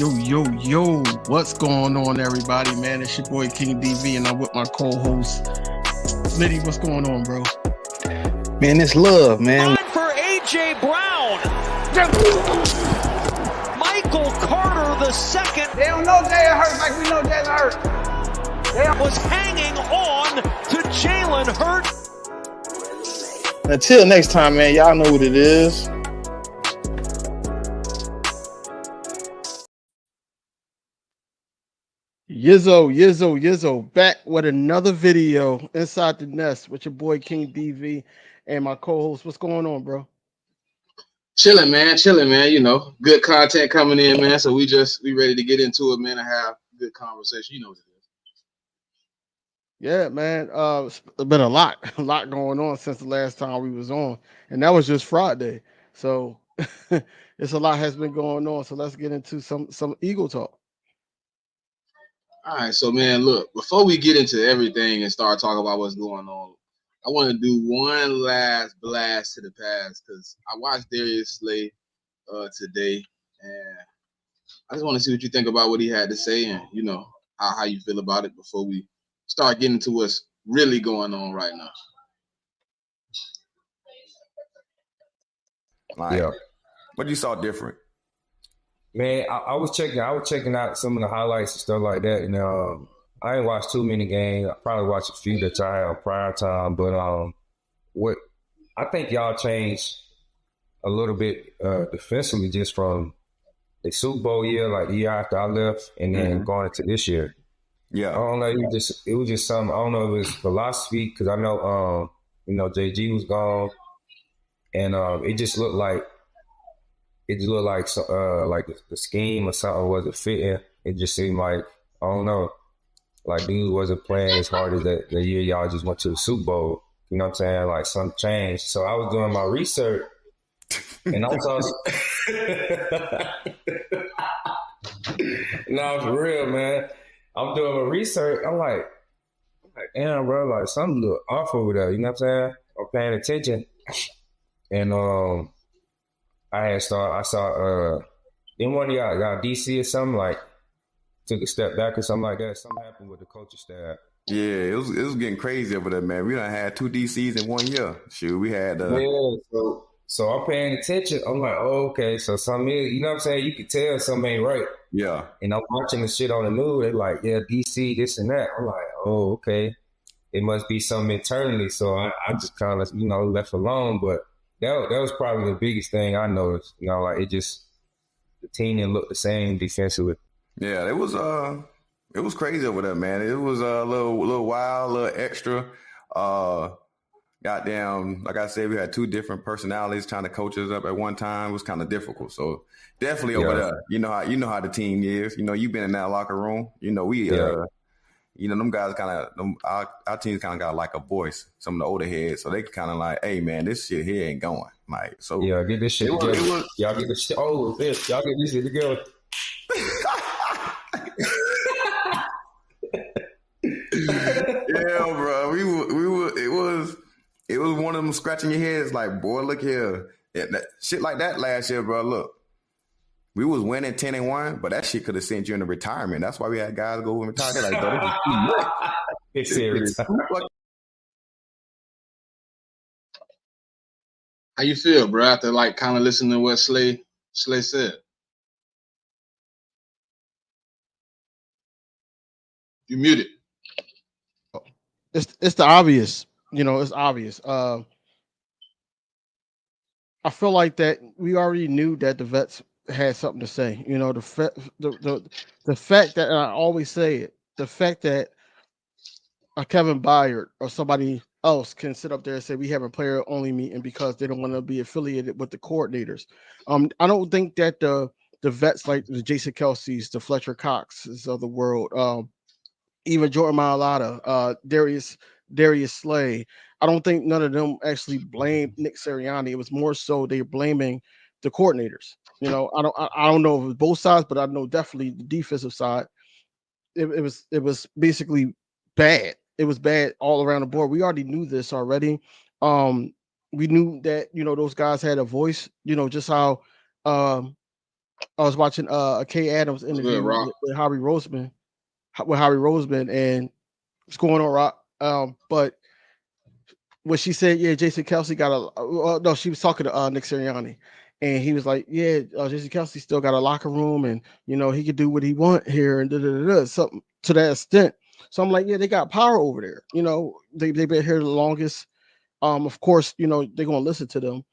Yo, what's going on, everybody, man? It's your boy King DV, and I'm with my co-host, Liddy. What's going on, bro? Man, it's love, man. For A.J. Brown. Michael Carter the second. They don't know Jalen Hurts like we know Jalen Hurts. They was hanging on to Jalen Hurts. Until next time, man, y'all know what it is. Yizzo, back with another video inside the nest with your boy King DV and my co-host. What's going on, bro? Chilling, man. You know, good content coming in, man. So we ready to get into it, man, and have good conversation. You know what it is. Yeah, man. It's been a lot going on since the last time we was on, and that was just Friday. So it's a lot has been going on. So let's get into some Eagle talk. All right, so man, look, before we get into everything and start talking about what's going on, I want to do one last blast to the past because I watched Darius Slay today, and I just want to see what you think about what he had to say and, you know, how you feel about it before we start getting to what's really going on right now. Yeah. What you saw different? Man, I was checking out some of the highlights and stuff like that, and I ain't watched too many games. I probably watched a few that I had on prior time, but what I think y'all changed a little bit defensively just from the Super Bowl year, like the year after I left, and then going into this year. Yeah, I don't know. It was just something. I don't know. It was philosophy because I know JG was gone, and it just looked like. Like the scheme or something wasn't fitting. It just seemed like, I don't know, like dude wasn't playing as hard as the year y'all just went to the Super Bowl. You know what I'm saying? Like something changed. So I was doing my research and I was no, for real, man. I'm doing my research. I'm like, damn, bro, like something look off over there. You know what I'm saying? I'm paying attention. And I saw in one of y'all DC or something, like took a step back or something like that. Something happened with the coaching staff. Yeah, it was getting crazy over there, man. We done had 2 DCs in 1 year. Shoot, we had So I'm paying attention. I'm like, oh, okay, so something is, you know what I'm saying? You could tell something ain't right. Yeah. And I'm watching the shit on the news. They're like, yeah, DC, this and that. I'm like, oh, okay. It must be something internally. So I just kind of, left alone. But that was probably the biggest thing I noticed. Like it just, the team didn't look the same defensively. Yeah, it was crazy over there, man. It was a little wild, a little extra. Goddamn, like I said, we had 2 different personalities trying to coach us up at one time. It was kind of difficult. So definitely over there, you know how the team is. You've been in that locker room. Them guys our team's kind of got like a voice, some of the older heads. So they kind of like, hey, man, this shit here ain't going. Like, so. Yeah, get this shit together. Y'all get this shit. Oh, bitch, y'all get this shit together. Yeah, bro. It was one of them scratching your heads like, boy, look here. Yeah, shit like that last year, bro. Look. We was winning 10-1, but that shit could have sent you into retirement. That's why we had guys go and retire. They're like, bro, this is serious. How you feel, bro, after like kind of listening to what Slay said? You muted. It's the obvious. It's obvious. I feel like that we already knew that the vets had something to say. The fact that, and I always say it, the fact that a Kevin Byard or somebody else can sit up there and say we have a player only meeting because they don't want to be affiliated with the coordinators. I don't think that the vets like the Jason Kelsey's, the Fletcher Coxes of the world, even Jordan Mailata, Darius Slay, I don't think none of them actually blamed Nick Sirianni. It was more so they're blaming the coordinators. I don't know if it was both sides, but I know definitely the defensive side. It was basically bad. It was bad all around the board. We already knew this already. We knew that those guys had a voice. Just how I was watching a Kay Adams What's good, interview Rock? with Harry Roseman, and what's going on, Rock? But when she said, yeah, Jason Kelsey got a no, she was talking to Nick Sirianni, and he was like, yeah, Jason Kelsey still got a locker room, and he could do what he want here, and something to that extent. So I'm like, yeah, they got power over there. They've been here the longest. Of course, they're gonna listen to them.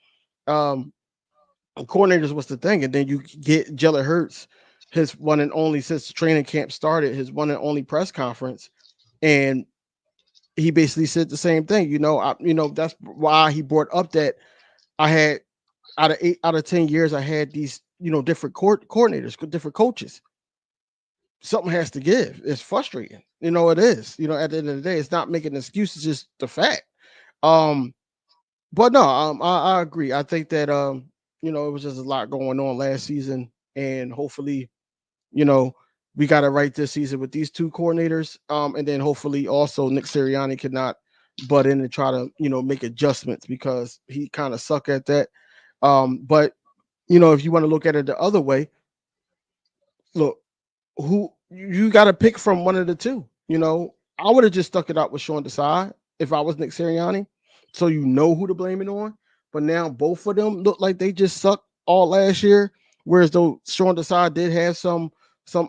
Um, Coordinators was the thing, and then you get Jalen Hurts, his one and only since the training camp started, his one and only press conference, and he basically said the same thing. That's why he brought up that I had out of 10 years, I had these different coordinators, different coaches. Something has to give. It's frustrating. It is. At the end of the day, it's not making an excuse. It's just the fact. Um, but no, I agree. I think that it was just a lot going on last season, and hopefully, you know, we got it right this season with these two coordinators. And then hopefully also Nick Sirianni cannot butt in and try to, make adjustments because he kind of suck at that. But if you want to look at it the other way, look, who you got to pick from one of the two. I would have just stuck it out with Sean Desai if I was Nick Sirianni, so you know who to blame it on. But now both of them look like they just sucked all last year. Whereas though Sean Desai did have some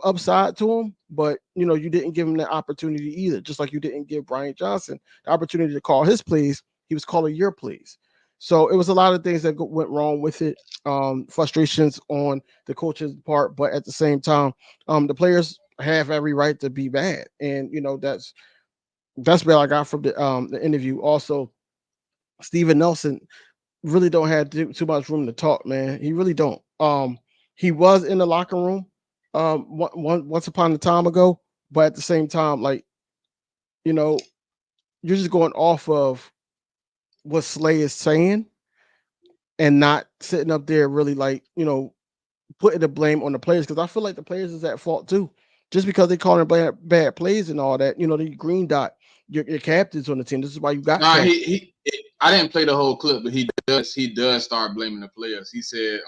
upside to him, but you didn't give him the opportunity either. Just like you didn't give Brian Johnson the opportunity to call his plays, he was calling your plays. So it was a lot of things that went wrong with it. Frustrations on the coach's part, but at the same time, the players have every right to be bad, and that's what I got from the interview. Also, Steven Nelson really don't have too much room to talk, man. He really don't. He was in the locker room once upon a time ago, but at the same time, like you know, you're just going off of what Slay is saying and not sitting up there really like putting the blame on the players because I feel like the players is at fault too. Just because they calling bad plays and all that, the green dot your captains on the team. This is why you got Nah, captains. I didn't play the whole clip, but he does start blaming the players. He said,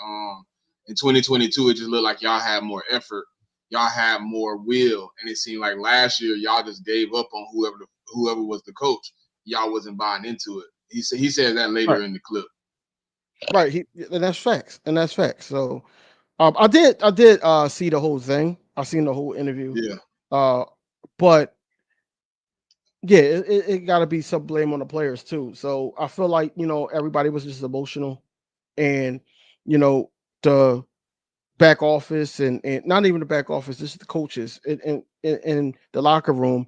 in 2022, it just looked like y'all had more effort, y'all had more will, and it seemed like last year y'all just gave up on whoever was the coach. Y'all wasn't buying into it. He said that later Right, in the clip. right. And that's facts. And that's facts. So I did see the whole thing. I seen the whole interview. Yeah. Uh, but yeah, it got to be some blame on the players too. So I feel like everybody was just emotional, and you know the back office and not even the back office, just the coaches in the locker room.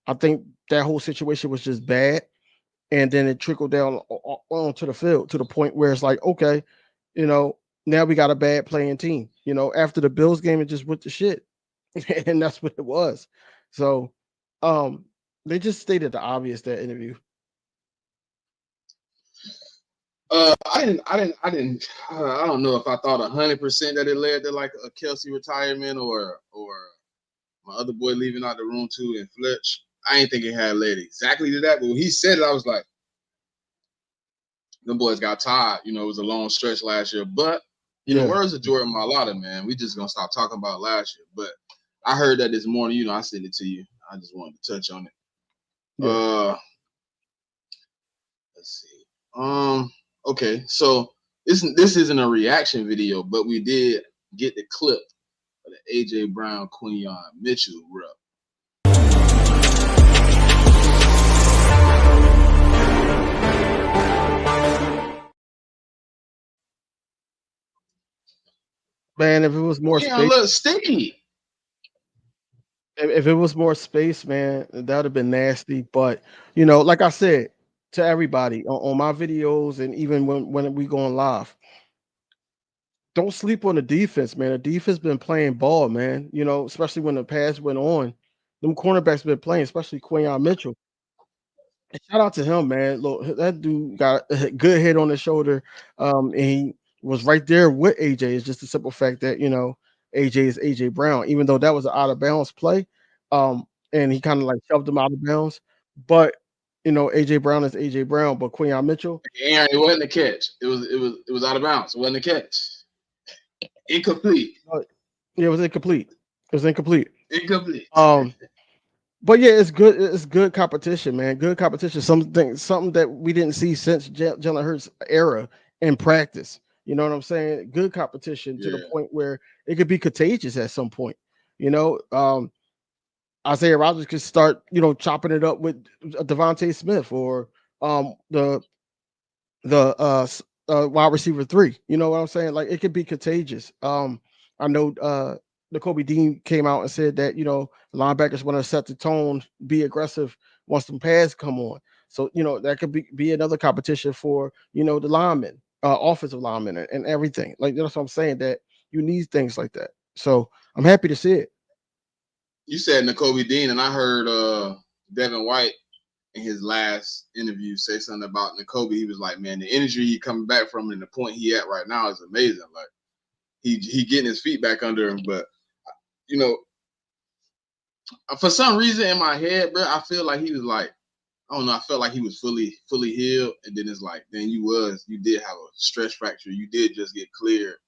I think that whole situation was just bad, and then it trickled down onto the field to the point where it's like, okay, you know, now we got a bad playing team. After the Bills game, it just went to shit, and that's what it was. So, they just stated the obvious that interview. I don't know if I thought 100% that it led to like a Kelsey retirement or my other boy leaving out the room too and Fletch. I ain't think it had led exactly to that, but when he said it, I was like, them boys got tired. It was a long stretch last year. But in the Yeah, words of Jordan Mailata, man, we just gonna stop talking about last year. But I heard that this morning. I sent it to you. I just wanted to touch on it. yeah. Let's see. Okay, so this isn't a reaction video, but we did get the clip of the AJ Brown Quinyon Mitchell rep. Man, if it was more Yeah, space, look, sticky. if it was more space, man, that would have been nasty. But like I said to everybody on my videos, and even when we going live, don't sleep on the defense, man. The defense been playing ball, man. Especially when the pass went on, them cornerbacks been playing, especially Quinyon Mitchell. And shout out to him, man. Look, that dude got a good hit on the shoulder. And he was right there with AJ. It's just the simple fact that AJ is AJ Brown, even though that was an out of bounds play. And he kind of like shoved him out of bounds. But AJ Brown is AJ Brown, but Quinyon Mitchell, Aaron, it wasn't a catch. It was out of bounds. It wasn't a catch. Incomplete. Yeah, it was incomplete. It was incomplete. Incomplete. But yeah, it's good. It's good competition, man. Good competition. Something that we didn't see since Jalen Hurts era in practice. You know what I'm saying? Good competition to the Yeah. point where it could be contagious at some point. You know, Isaiah Rodgers could start, chopping it up with Devontae Smith or the wide receiver 3. You know what I'm saying? Like it could be contagious. I know the Kobe Dean came out and said that linebackers want to set the tone, be aggressive once some pads come on. So that could be another competition for the linemen, offensive linemen, and everything. Like that's what I'm saying, that you need things like that. So I'm happy to see it. You said N'Kobe Dean, and I heard Devin White in his last interview say something about N'Kobe. He was like, "Man, the energy he coming back from and the point he at right now is amazing. Like he getting his feet back under him." But you know, for some reason in my head, bro, I feel like he was like, I don't know. I felt like he was fully healed, and then it's like, then you did have a stress fracture. You did just get cleared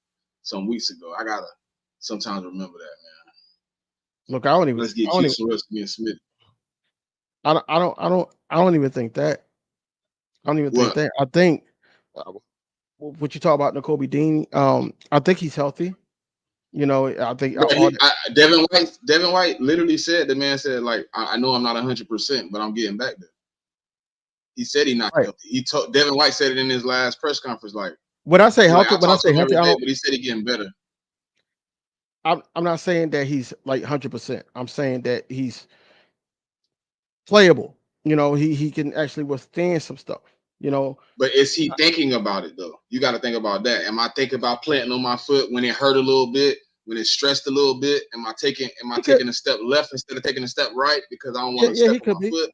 some weeks ago. I gotta sometimes remember that, man. Look, I don't even, Let's I get don't you even, some rest being Smith. I don't even think that. I don't even think What? that. I think what you talk about N'Kobe Dean. I think he's healthy. I think Bro, all that. Devin White literally said, the man said, like, I know I'm not 100%, but I'm getting back there. He said he's not Right. healthy. Devin White said it in his last press conference. Like, When I say he's like, healthy, I when I talk to say him healthy, every I day, don't. but he said he's getting better. I'm not saying that he's like 100%. I'm saying that he's playable. He can actually withstand some stuff. But is he thinking about it though? You got to think about that. Am I thinking about planting on my foot when it hurt a little bit, when it stressed a little bit? Am I he could. taking a step left instead of taking a step right because I don't want Yeah, to yeah, step he on my could be. foot?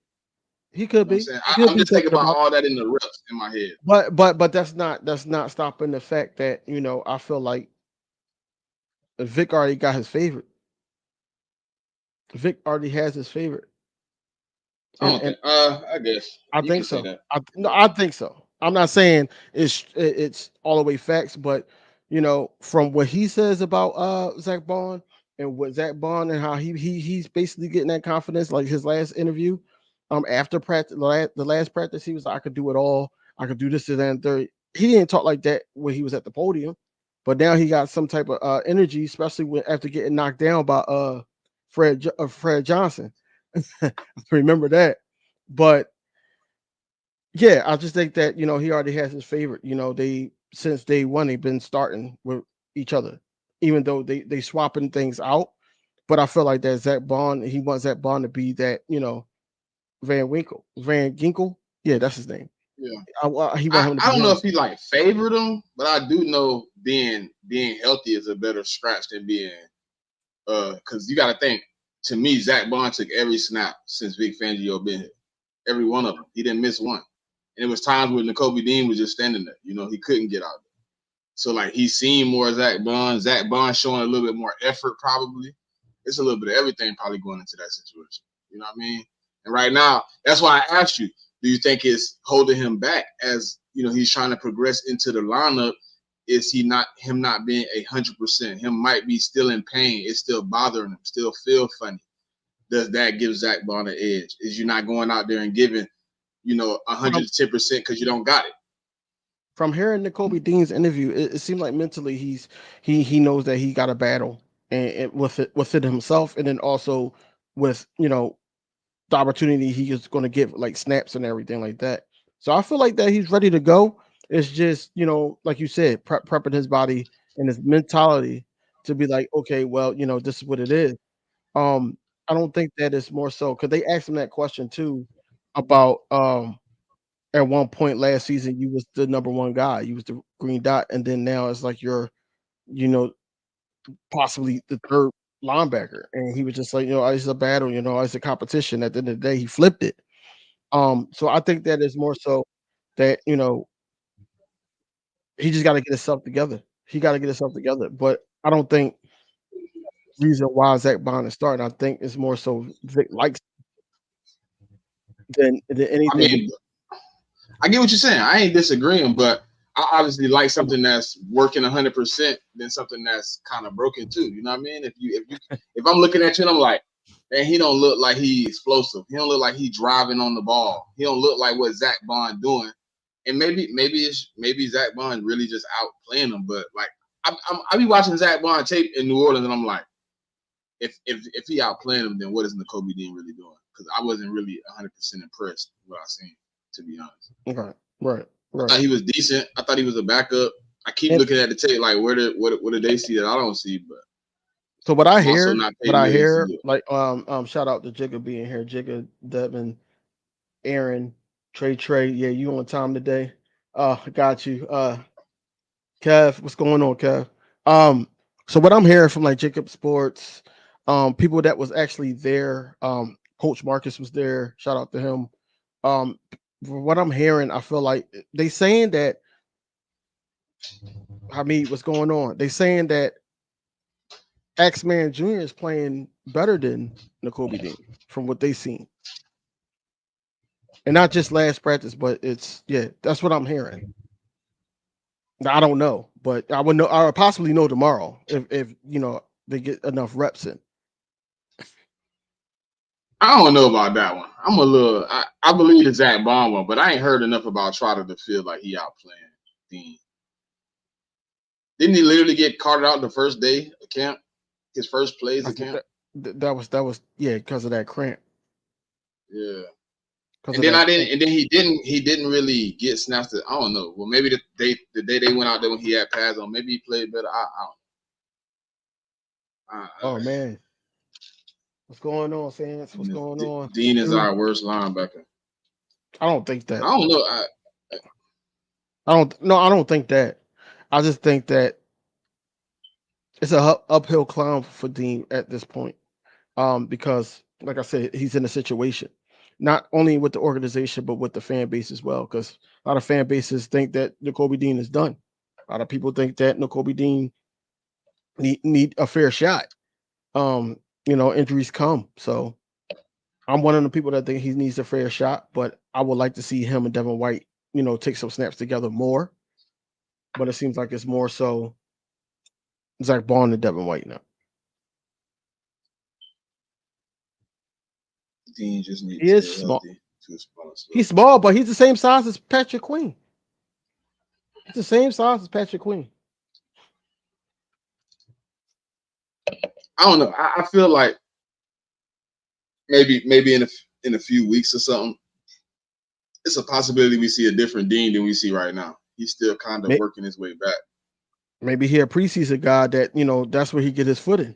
He could You know what I'm be. saying? He could I'm be just thinking thinking about about. all that in the reps in my head. But that's not stopping the fact that I feel like Vic already got his favorite. Vic already has his favorite, I and don't and think. I guess I you can think say so. that. No, I think so. I'm not saying it's all the way facts, but from what he says about Zach Bond and what Zach Bond and how he's basically getting that confidence, like his last interview, after practice, the last practice, he was like, I could do it all. I could do this and that and third. He didn't talk like that when he was at the podium, but now he got some type of energy, especially after getting knocked down by Fred Johnson. Remember that, but yeah, I just think that he already has his favorite. They since day one they've been starting with each other, even though they swapping things out. But I feel like that Zach Bond, he wants Zach Bond to be that Van Ginkel. Yeah, that's his name. Yeah. He want him to I be don't know him. if he like favored him, but I do know being healthy is a better scratch than being because you got to think. To me, Zach Bond took every snap since Vic Fangio been here. Every one of them. He didn't miss one. And it was times when N'Kobe Dean was just standing there. He couldn't get out there. So like he's seen more Zach Bond. Zach Bond showing a little bit more effort probably. It's a little bit of everything probably going into that situation. You know what I mean? And right now, that's why I asked you, do you think it's holding him back as he's trying to progress into the lineup? Is he not him not being 100%? Him might be still in pain. It's still bothering him. Still feel funny. Does that give Zach Bond an edge? Is you not going out there and giving 110% because you don't got it? From hearing N'Kobe Dean's interview, it seemed like mentally he knows that he got a battle and with it himself, and then also with the opportunity he is going to get, like snaps and everything like that. So I feel like that he's ready to go. It's just like you said, prepping his body and his mentality to be like, okay, well, this is what it is. I don't think that is more so because they asked him that question too about at one point last season you was the number one guy, you was the green dot, and then now it's like you're you know possibly the third linebacker, and he was just like, it's a battle, it's a competition. At the end of the day, he flipped it. So I think that is more so that he just got to get himself together. He got to get himself together. But I don't think reason why Zach Bond is starting. I think it's more so Vic likes than I anything. mean, I get what you're saying. I ain't disagreeing, but I obviously like something that's working 100% than something that's kind of broken too. You know what I mean? If I'm looking at you and I'm like, man, he don't look like he explosive. He don't look like he driving on the ball. He don't look like what Zach Bond doing. And maybe Zach Bond really just outplaying him. But like I be watching Zach Bond tape in New Orleans and I'm like, if he outplaying him, then what is Nakobe Dean really doing? Because I wasn't really 100% impressed with what I seen, to be honest. Right. I thought he was decent. I thought he was a backup. I keep looking at the tape like what do they see that I don't see? But so what I I'm also hear, not paid millions to do it. like shout out to Jigga being here, Jigga, Devin, Aaron, Trey. Yeah, you on time today? Got you. Kev, what's going on, Kev? So what I'm hearing from like Jacob Sports, people that was actually there, Coach Marcus was there. Shout out to him. From what I'm hearing, I feel like they saying that Hamid, what's going on? They saying that X-Man Jr. is playing better than Nakobe Dean from what they seen. And not just last practice, but that's what I'm hearing. I don't know, but I would know. I would possibly know tomorrow if they get enough reps in. I don't know about that one. I believe the Zach Bond one, but I ain't heard enough about Trotter to feel like he outplaying Dean. Didn't he literally get carted out the first day of camp? His first plays I of think camp? that was because of that cramp. Yeah. Because And of then that I didn't cramp. and then he didn't really get snaps to, I don't know. Well, maybe the day they went out there when he had pads on, maybe he played better. I don't Oh man, what's going on, fans? What's going on? Dean is our worst linebacker. I don't think I that. don't know. I don't think that. I just think that it's a uphill climb for Dean at this point. Because like I said, he's in a situation, not only with the organization but with the fan base as well. Because a lot of fan bases think that Nakobe Dean is done. A lot of people think that Nakobe Dean need a fair shot. Um, injuries come, so I'm one of the people that think he needs a fair shot. But I would like to see him and Devin White, take some snaps together more. But it seems like it's more so Zach Bond and Devin White now. Dean just He needs to is stay small. healthy to small. He's small, but he's the same size as Patrick Queen. He's the same size as Patrick Queen. I don't know. I feel like maybe in a few weeks or something, it's a possibility we see a different Dean than we see right now. He's still kind of working his way back. Maybe he a preseason guy that that's where he get his foot in.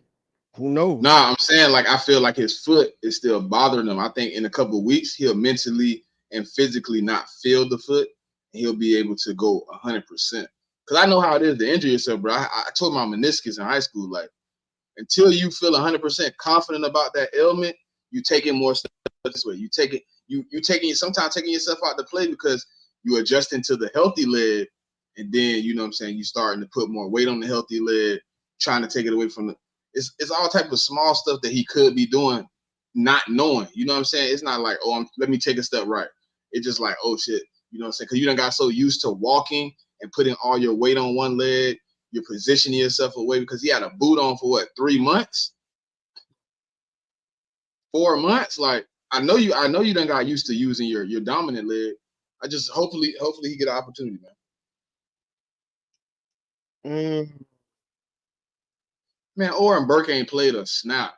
Who knows? Nah, I'm saying like I feel like his foot is still bothering him. I think in a couple of weeks he'll mentally and physically not feel the foot, and he'll be able to go 100%. Because I know how it is to injure yourself, bro. I told my meniscus in high school, like until you feel 100% confident about that ailment, you taking more stuff this way. You take it, you taking sometimes taking yourself out to play because you adjusting to the healthy leg, and then you know what I'm saying, you starting to put more weight on the healthy leg, trying to take it away from the. It's all type of small stuff that he could be doing, not knowing. You know what I'm saying? It's not like, oh, let me take a step right. It's just like, oh shit. You know what I'm saying? Because you done got so used to walking and putting all your weight on one leg, you're positioning yourself away because he had a boot on for what, 3 months, 4 months. Like I know you done got used to using your dominant leg. I just hopefully he get an opportunity, man. Man, Oren Burke ain't played a snap.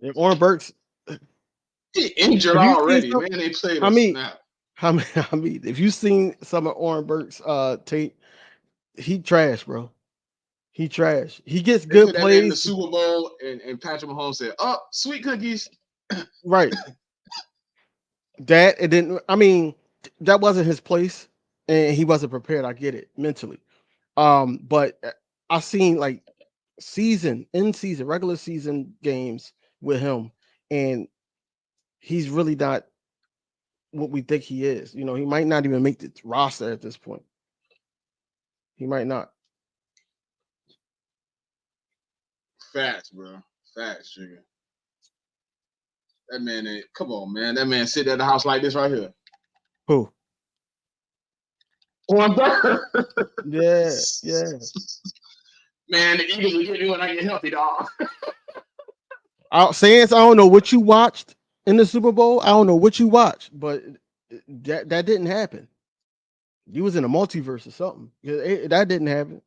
If Oren Burks, he injured if you seen already, man. They played a snap. I mean, if you seen some of Oren Burks' tape, he trash, bro. He trash. He gets They good put that man in the plays. Super Bowl, and Patrick Mahomes said, "Oh, sweet cookies." Right. That it didn't. I mean, that wasn't his place, and he wasn't prepared. I get it mentally. But I seen like regular season games with him, and he's really not what we think he is. He might not even make the roster at this point. He might not. Facts, bro. Facts, Jigga. That man ain't. Come on, man. That man sit at the house like this right here. Who? On third. Yeah, yeah. Man, the Eagles will get me when I get healthy, dog. Sans, I don't know what you watched in the Super Bowl. I don't know what you watched, but that didn't happen. You was in a multiverse or something. That didn't happen.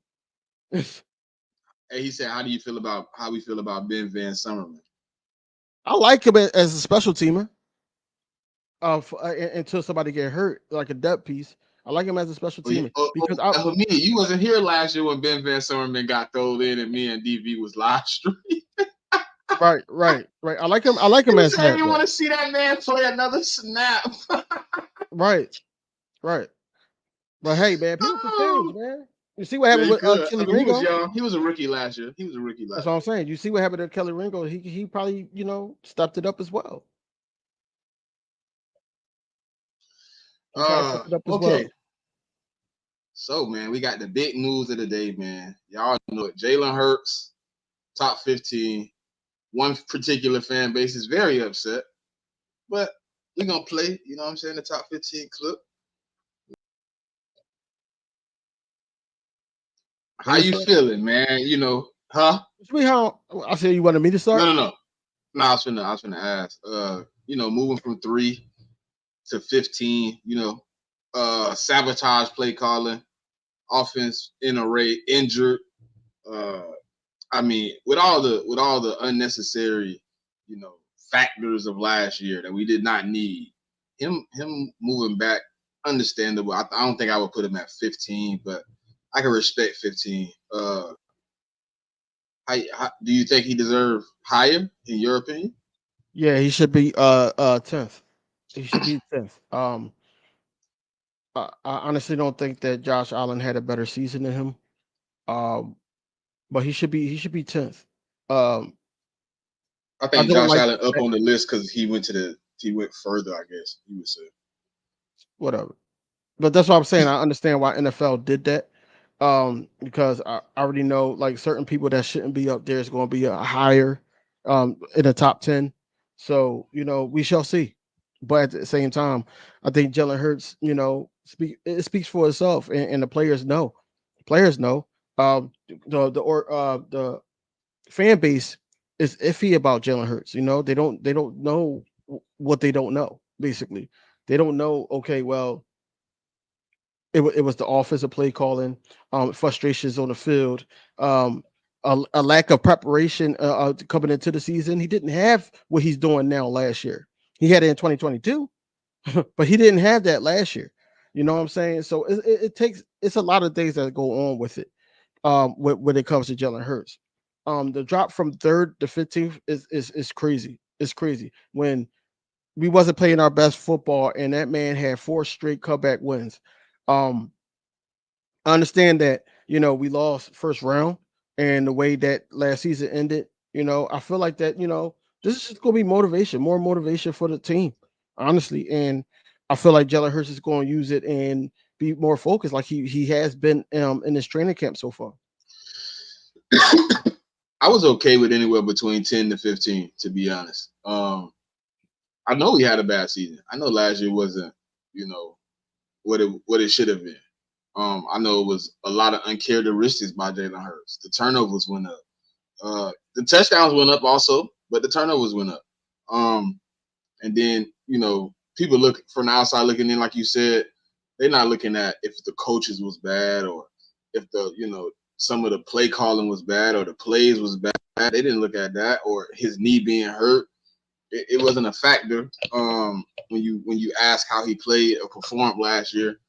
Hey, he said, how we feel about Ben Van Summerman? I like him as a special teamer. Until somebody get hurt, like a depth piece. I like him as a special teamer because I for me, you wasn't here last year when Ben Van Summerman got thrown in and me and DV was live streaming. right. I like him. I like him He as said that you want though. to see that man play another snap. Right. But hey, man, people can change, Oh, man. You see what yeah, happened he with could. I Kelly mean, he was Ringo? young. He was a rookie last year. That's what I'm saying. You see what happened to Kelly Ringo? He probably stepped it up as well. He probably stepped it up as Okay. well. So, man, we got the big news of the day, man. Y'all know it. Jalen Hurts, top 15. One particular fan base is very upset, but we're going to play, you know what I'm saying, the top 15 clip. Let How me you start. feeling, man? Huh? See how I said you wanted me to start? No. No, I was finna ask. Moving from 3 to 15, sabotage play calling, offense in array, injured. Uh, I mean, with all the unnecessary, factors of last year that we did not need, him moving back, understandable. I don't think I would put him at 15, but I can respect 15. Do you think he deserved higher, in your opinion? Yeah, he should be 10th. He should be 10th. I honestly don't think that Josh Allen had a better season than him. Um, but he should be 10th. Um, I I think don't Josh like Allen up on the list because he went further. I guess you would say. whatever. But that's what I'm saying. I understand why NFL did that. Because I already know like certain people that shouldn't be up there is going to be a higher in the top 10. So, we shall see. But at the same time, I think Jalen Hurts, it speaks for itself, and the players know. Players know. The fan base is iffy about Jalen Hurts. They don't know what they don't know. Basically, they don't know. Okay, well, it was the offensive play calling, frustrations on the field, a lack of preparation coming into the season. He didn't have what he's doing now last year. He had it in 2022, but he didn't have that last year. You know what I'm saying? So it's a lot of things that go on with it when it comes to Jalen Hurts. The drop from third to 15th is crazy. It's crazy when we wasn't playing our best football and that man had 4 straight comeback wins. Um, I understand that, we lost first round and the way that last season ended, I feel like that, this is just gonna be motivation, more motivation for the team, honestly. And I feel like Jalen Hurts is going to use it and be more focused like he has been in his training camp so far. I was okay with anywhere between 10 to 15, to be honest. I know we had a bad season. I know last year wasn't, what it should have been. I know it was a lot of uncharacteristics by Jalen Hurts. The turnovers went up. The touchdowns went up also, but the turnovers went up. And then, people look from the outside looking in, like you said, they're not looking at if the coaches was bad or if some of the play calling was bad or the plays was bad. They didn't look at that or his knee being hurt. It wasn't a factor when you ask how he played or performed last year.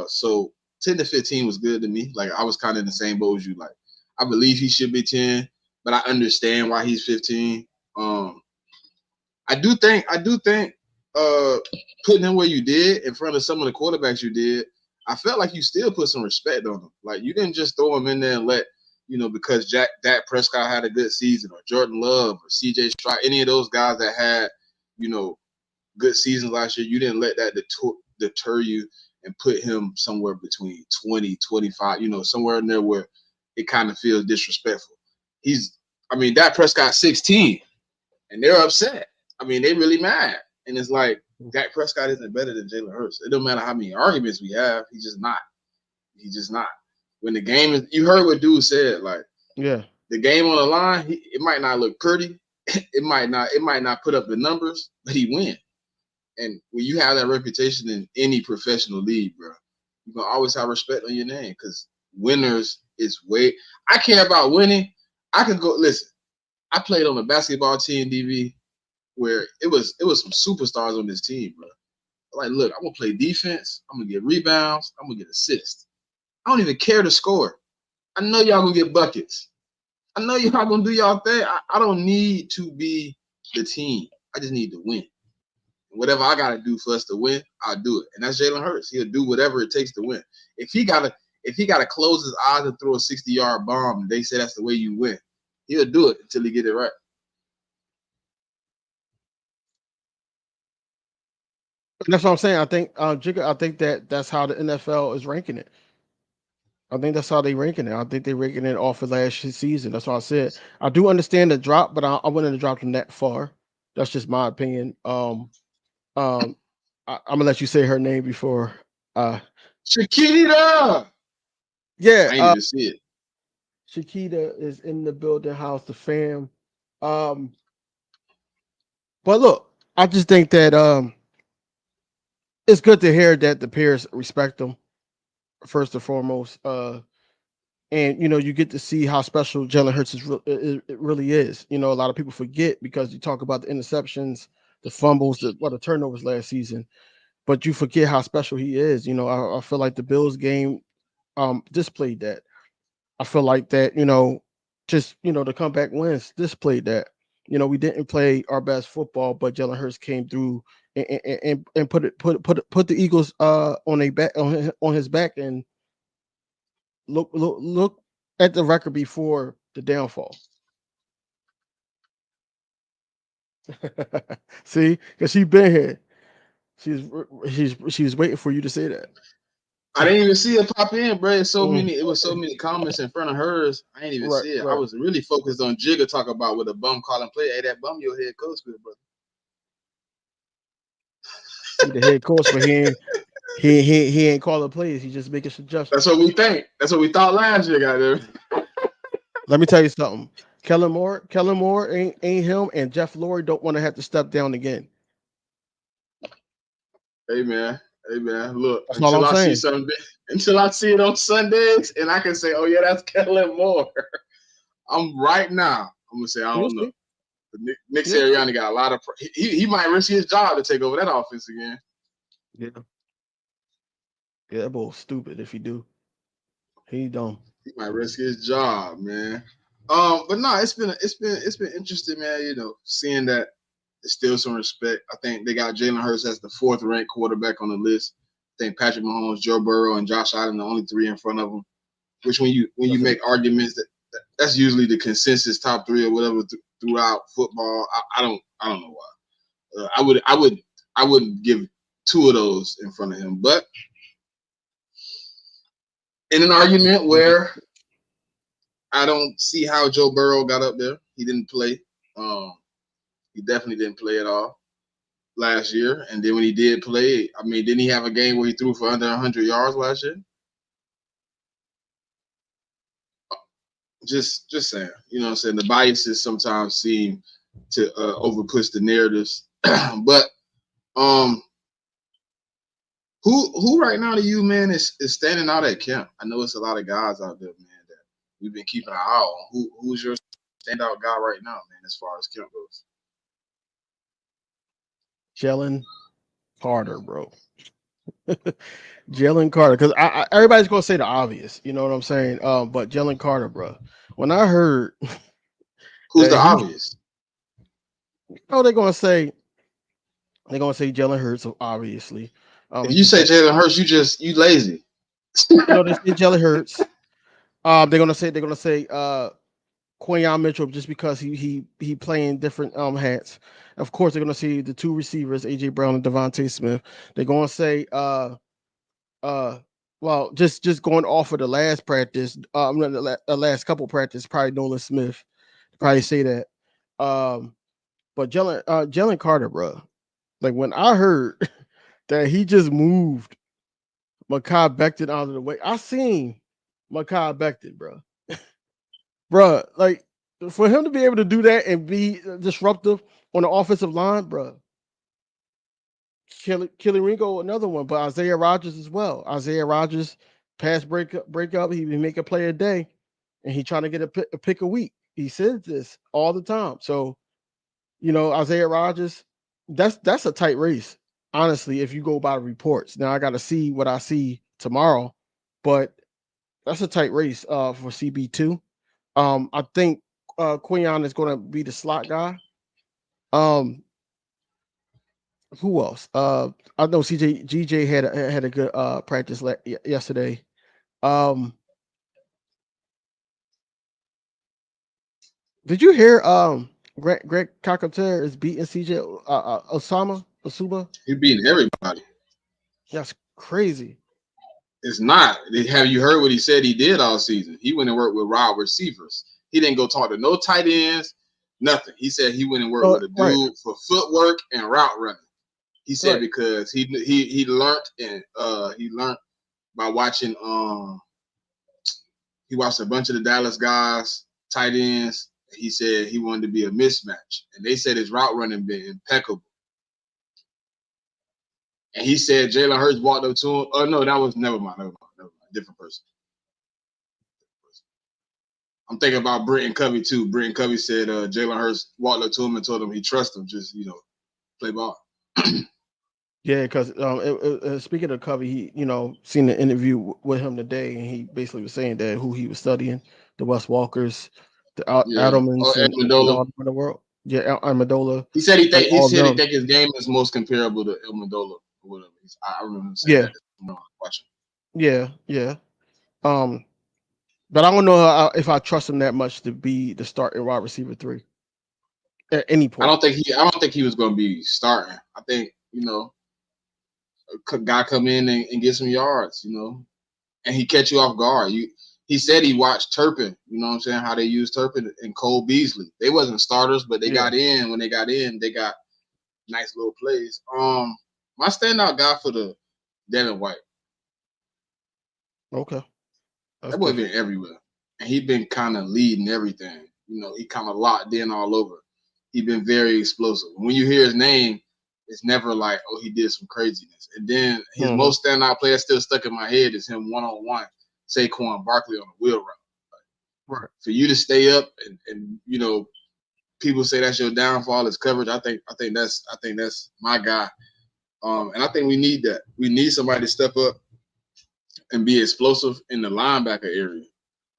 So 10 to 15 was good to me. Like I was kind of in the same boat as you. Like I believe he should be 10, but I understand why he's 15. I do think putting him where you did in front of some of the quarterbacks you did, I felt like you still put some respect on him. Like you didn't just throw him in there and let, because Dak Prescott had a good season or Jordan Love or CJ Stroud, any of those guys that had, good seasons last year, you didn't let that deter you and put him somewhere between 20, 25, somewhere in there where it kind of feels disrespectful. Dak Prescott 16 and they're upset. They really mad. And it's like Dak Prescott isn't better than Jalen Hurts. It don't matter how many arguments we have, he's just not. He's just not. When the game is, you heard what dude said. Like Yeah. the game on the line, it might not look pretty. It might not put up the numbers, but he win. And when you have that reputation in any professional league, bro, you're gonna always have respect on your name because winners is way. I care about winning. I could go listen. I played on a basketball team, DV, where it was some superstars on this team, bro. Like, look, I'm gonna play defense. I'm gonna get rebounds. I'm gonna get assists. I don't even care to score. I know y'all gonna get buckets. I know y'all gonna do y'all thing. I don't need to be the team. I just need to win. Whatever I gotta do for us to win, I'll do it. And that's Jalen Hurts. He'll do whatever it takes to win. If he gotta close his eyes and throw a 60-yard bomb, and they say that's the way you win, he'll do it until he get it right. That's what I'm saying. I think, Jigga, I think that's how the NFL is ranking it. I think that's how they ranking it. I think they ranking it off of last season. That's why I said I do understand the drop, but I wouldn't have dropped them that far. That's just my opinion. Um, I'm gonna let you say her name before. Uh, Shakira! yeah. I ain't even see it. Shakita is in the building. House the fam. Um, but look, I just think that it's good to hear that the peers respect them first and foremost. And you get to see how special Jalen Hurts it really is. A lot of people forget because you talk about the interceptions, the fumbles, the turnovers last season, but you forget how special he is. I feel like the Bills game displayed that. I feel like that, just the comeback wins displayed that. We didn't play our best football, but Jalen Hurts came through and put the Eagles on a back on his back and look at the record before the downfall. See, because she's been here. She's waiting for you to say that. I didn't even see it pop in, bro. Mm, It was so many comments in front of hers. I didn't even right, see it. I right. was really focused on Jigga talk about with a bum calling play. Hey, that bum your head coach good, brother. He the head coach, but he ain't calling plays. He just making That's suggestions. what we think. That's what we thought last year, goddamn. Let me tell you something. Kellen Moore ain't him, and Jeff Lurie don't want to have to step down again. Hey man, hey man. Look, That's all I'm saying. until I see it on Sundays, and I can say, oh yeah, that's Kellen Moore. I'm right now. I'm gonna say I You'll don't know. see. Nick You'll see. Sirianni got a lot of. He might risk his job to take over that offense again. Yeah, yeah. That boy's stupid if he do. He dumb. He might risk his job, man. But no, it's been interesting, man. Seeing that there's still some respect. I think they got Jalen Hurts as the fourth ranked quarterback on the list. I think Patrick Mahomes, Joe Burrow, and Josh Allen are the only three in front of him. Which when you That's it. make arguments that's usually the consensus top three or whatever throughout football. I don't know why. I wouldn't give two of those in front of him, but in an argument where I don't see how Joe Burrow got up there. He didn't play. He definitely didn't play at all last year. And then when he did play, I mean, didn't he have a game where he threw for under 100 yards last year? Just saying. You know what I'm saying? The biases sometimes seem to overpush the narratives. But um, who right now to you, man, is standing out at camp? I know it's a lot of guys out there, man, that we've been keeping an eye on. Who's your standout guy right now, man, as far as camp goes? Jalen Carter, bro. Jalen Carter, because everybody's gonna say the obvious. You know what I'm saying? But Jalen Carter, bro. When I heard Who's the that obvious? oh, they're gonna say Jalen Hurts, obviously. If He's you the say best. Jalen Hurts, you lazy. No, they say Jalen Hurts. They're gonna say Quinyon Mitchell just because he playing different hats. Of course, they're gonna see the two receivers, AJ Brown and Devontae Smith. They're gonna say uh well, just going off of the last practice, the last couple practice, probably Nolan Smith. Probably say that. Um, but Jalen Carter, bro. Like when I heard that he just moved Mekhi Becton out of the way. I seen Mekhi Becton, bro. Bro, like for him to be able to do that and be disruptive on the offensive line, bro. Kelly Ringo, another one, but Isaiah Rogers as well. Isaiah Rogers, pass breakup, he make a play a day, and he trying to get a pick a week. He says this all the time. So Isaiah Rogers, that's a tight race, honestly. If you go by the reports, now I got to see what I see tomorrow, but that's a tight race for CB2. I think Quinion is going to be the slot guy. Who else? I know GJ had a good practice yesterday. Did you hear Greg Calcaterra is beating CJ Osuba? He beating everybody. That's crazy. It's not. Have you heard what he said he did all season? He went and worked with wide receivers. He didn't go talk to no tight ends, nothing. He said he went and worked with a Right. dude for footwork and route running. He said Right. because he learned by watching he watched a bunch of the Dallas guys, tight ends. He said he wanted to be a mismatch. And they said his route running been impeccable. And he said Jalen Hurts walked up to him. Oh no, that was never mind. Different person. I'm thinking about Britton Covey too. Britton Covey said Jalen Hurts walked up to him and told him he trusts him, just play ball. Yeah, because speaking of Covey, he seen the interview with him today, and he basically was saying that who he was studying, the Wes Walkers, the Adelmans, and all in the world. Yeah, Amendola. He said he think them. his game is most comparable to Amendola or whatever. I remember him saying that. Watching. Yeah. But I don't know if I trust him that much to be the starting wide receiver 3 at any point. I don't think he was going to be starting. I think a guy come in and get some yards, and he catch you off guard. He said he watched Turpin. You know what I'm saying? How they used Turpin and Cole Beasley. They wasn't starters, but they got in. When they got in, they got nice little plays. My standout guy for the Devin White. Okay. That boy been everywhere. And he been kind of leading everything. He kind of locked in all over. He been very explosive. When you hear his name, it's never like, oh, he did some craziness. And then his most standout player still stuck in my head is him one-on-one, Saquon Barkley on the wheel route. Right. For you to stay up and people say that's your downfall is coverage. I think that's my guy. And I think we need that. We need somebody to step up and be explosive in the linebacker area.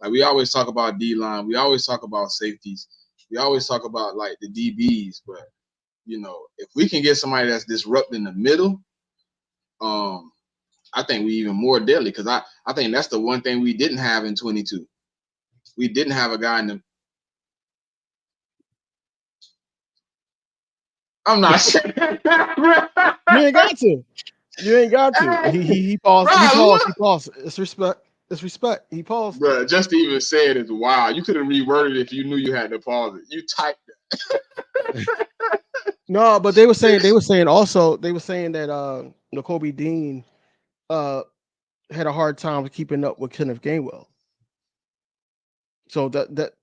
Like we always talk about D-line, we always talk about safeties, we always talk about like the DBs, but if we can get somebody that's disrupting the middle, I think we even more deadly because I think that's the one thing we didn't have in 22. We didn't have a guy in the. I'm not saying. You ain't got to. You ain't got to. He paused. He paused. It's respect. It's respect. He paused. Bro, just to even say it is wild. You could have reworded it if you knew you had to pause it. You typed it. No, but they were saying that Kobe Dean had a hard time keeping up with Kenneth Gainwell. So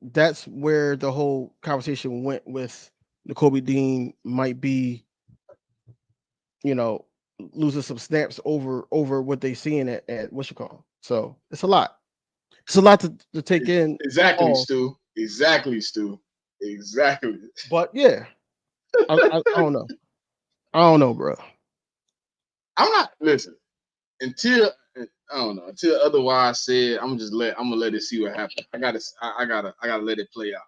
that's where the whole conversation went with Kobe Dean might be, losing some snaps over what they seeing at what you call. So it's a lot. It's a lot to take in. Exactly, Stu. Exactly, Stu. Exactly. But yeah, I don't know. I don't know, bro. I'm not listen until I don't know until otherwise said. I'm gonna let it see what happens. I gotta let it play out.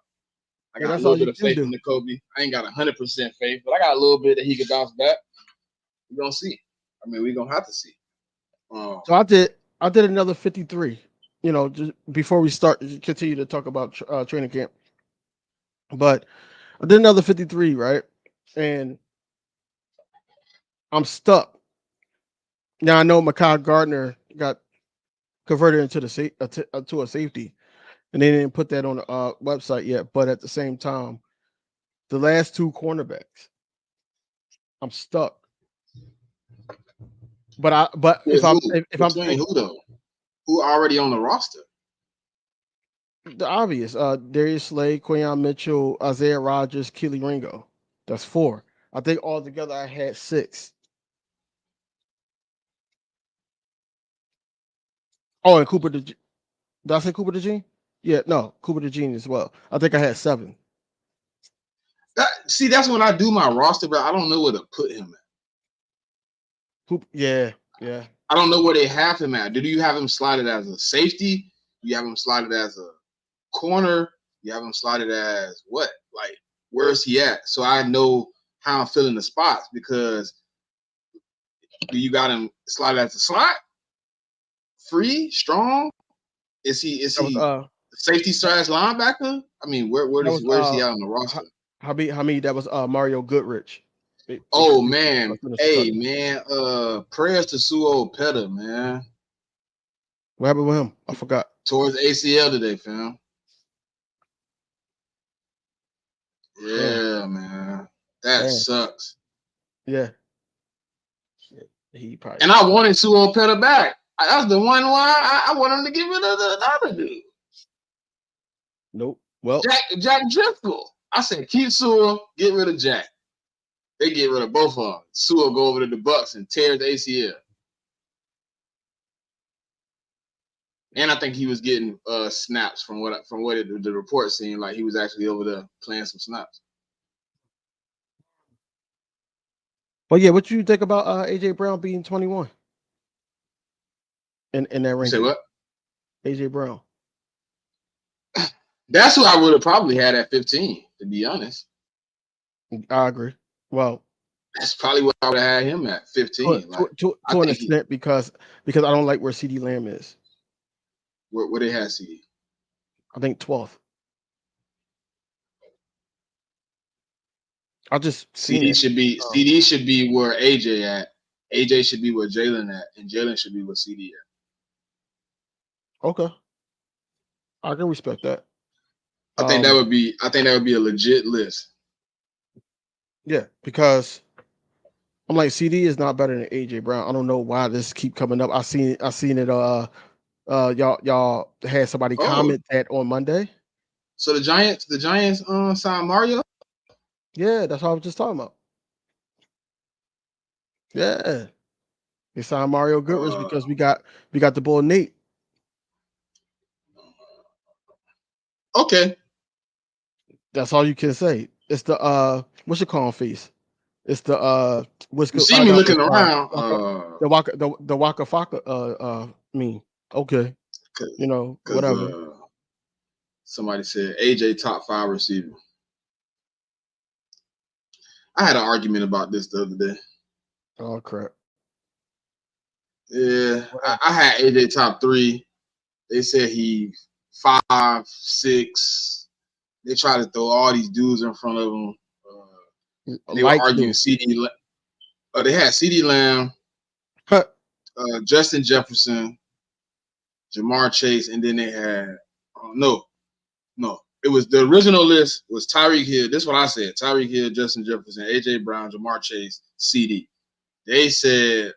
I got a little bit of faith in the Kobe. I ain't got 100% faith, but I got a little bit that he could bounce back. We're gonna see. I mean, we're gonna have to see. So I did another 53. Just before we continue to talk about training camp. But I did another 53, right? And I'm stuck. Now I know Mekhi Gardner got converted into to a safety, and they didn't put that on the website yet. But at the same time, the last 2 cornerbacks, I'm stuck. But With who? if I'm Between who though? Who already on the roster? the obvious, Darius Slade, Quayon Mitchell, Isaiah Rogers, Keely Ringo. That's 4. I think altogether I had 6. Oh, and Cooper the did I say Cooper DeJean? Yeah, no, Cooper DeJean as well. I think I had 7. See, that's when I do my roster, but I don't know where to put him at. Yeah. I don't know where they have him at. Do you have him slotted as a safety? You have him slotted as a corner? You have him slotted as what? Like, where is he at? So I know how I'm filling the spots because do you got him slotted as a slot? Free? Strong? Is That was he safety slash linebacker? I mean, where that is was he out on the roster? Hamid, that was Mario Goodrich. Oh man. Hey man, prayers to Suo Peta, man. What happened with him? I forgot. Towards ACL today, fam. Yeah, man. That sucks. Yeah. He probably. And I wanted Suo Peta back. That's the one why I want him to get rid of the other dude. Nope. Well, Jack Driscoll. I said keep Sewell, get rid of Jack. They get rid of both of them. Sewell go over to the Bucks and tear the ACL. And I think he was getting snaps from what the report seemed like he was actually over there playing some snaps. well, yeah. What you think about AJ Brown being 21 in that ranking? You say what? AJ Brown. That's who I would have probably had at 15, to be honest. I agree. Well, that's probably what I would have had him at 15. To an extent, because I don't like where CD Lamb is. Where they had CD? I think 12th. I just CD should be where AJ at. AJ should be where Jalen at, and Jalen should be where CD at. Okay, I can respect that. I think that would be a legit list. Yeah, because I'm like CD is not better than AJ Brown. I don't know why this keep coming up. I seen it. Y'all had somebody comment that on Monday. So the Giants signed Mario. Yeah, that's what I was just talking about. Yeah, they signed Mario Goodrich because we got the boy Nate. Okay, that's all you can say. It's the what's your call face? It's the what's you see me looking around. The Waka Faka me. Okay, whatever. Somebody said AJ top 5 receiver. I had an argument about this the other day. Oh crap. Yeah, I had AJ top 3. They said he 5, 6. They tried to throw all these dudes in front of him. They were arguing CD. They had CD Lamb, Justin Jefferson, Jamar Chase, and then they had no. It was the original list was Tyreek Hill. This is what I said: Tyreek Hill, Justin Jefferson, AJ Brown, Jamar Chase, CD. They said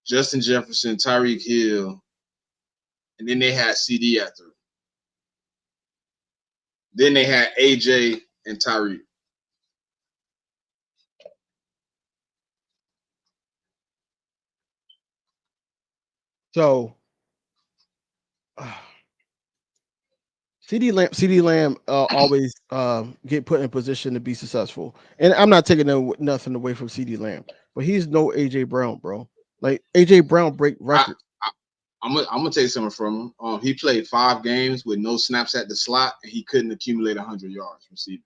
Justin Jefferson, Tyreek Hill, and then they had CD after. Then they had AJ and Tyreek. So CD Lamb always get put in position to be successful, and I'm not taking nothing away from CD Lamb, but he's no AJ Brown, bro. Like AJ Brown break records. I'm gonna take something from him. He played 5 games with no snaps at the slot, and he couldn't accumulate 100 yards receiving.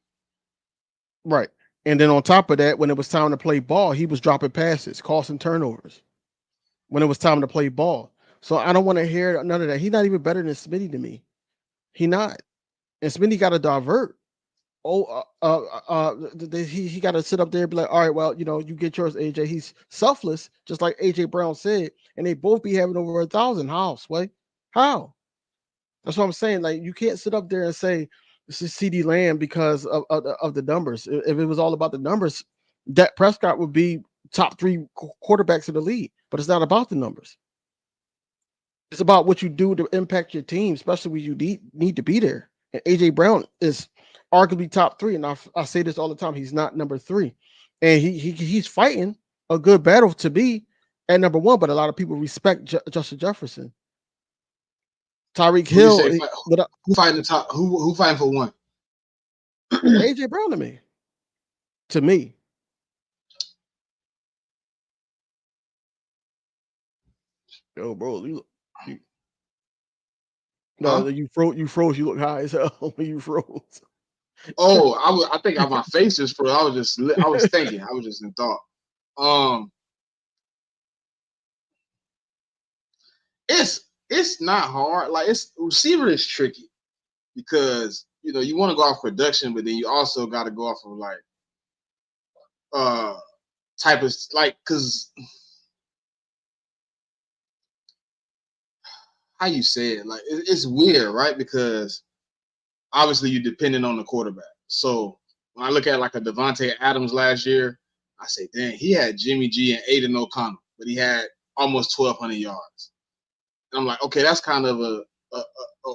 Right, and then on top of that, when it was time to play ball, he was dropping passes, causing turnovers. When it was time to play ball, so I don't want to hear none of that. He's not even better than Smitty to me. He not, and Smitty got to divert. He got to sit up there and be like, all right, well, you get yours, AJ. He's selfless, just like AJ Brown said, and they both be having over 1,000. How, Sway? How? That's what I'm saying. Like, you can't sit up there and say this is CD Lamb because of the numbers. If it was all about the numbers, Dak Prescott would be top 3 quarterbacks in the league. But it's not about the numbers. It's about what you do to impact your team, especially when you need to be there. And AJ Brown is arguably top 3, and I say this all the time. He's not number 3, and he's fighting a good battle to be at number 1. But a lot of people respect Justin Jefferson, Tyreek Who you Hill, say who fighting the top? Who fighting for 1? AJ Brown to me. To me, yo, bro, you no, Huh? you froze. You froze. You look high as hell when you froze. Oh, I think my face just froze. I was thinking. I was just in thought. It's not hard. Like receiver is tricky because you want to go off production, but then you also got to go off of like type of like because how you say it like it's weird, right? Because obviously you're dependent on the quarterback. So when I look at like a Devontae Adams last year, I say, dang, he had Jimmy G and Aiden O'Connell, but he had almost 1,200 yards. And I'm like, okay, that's kind of a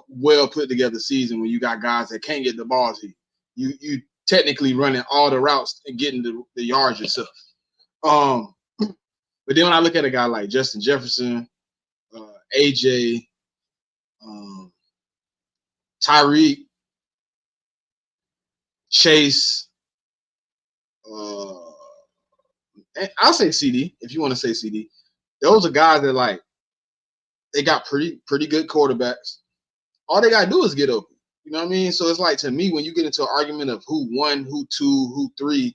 well put together season when you got guys that can't get the balls. You technically running all the routes and getting the yards yourself. But then when I look at a guy like Justin Jefferson, AJ, Tyreek, Chase, I'll say CD if you want to say CD. Those are guys that like they got pretty good quarterbacks. All they gotta do is get open. You know what I mean? So it's like to me when you get into an argument of who 1, who 2, who 3,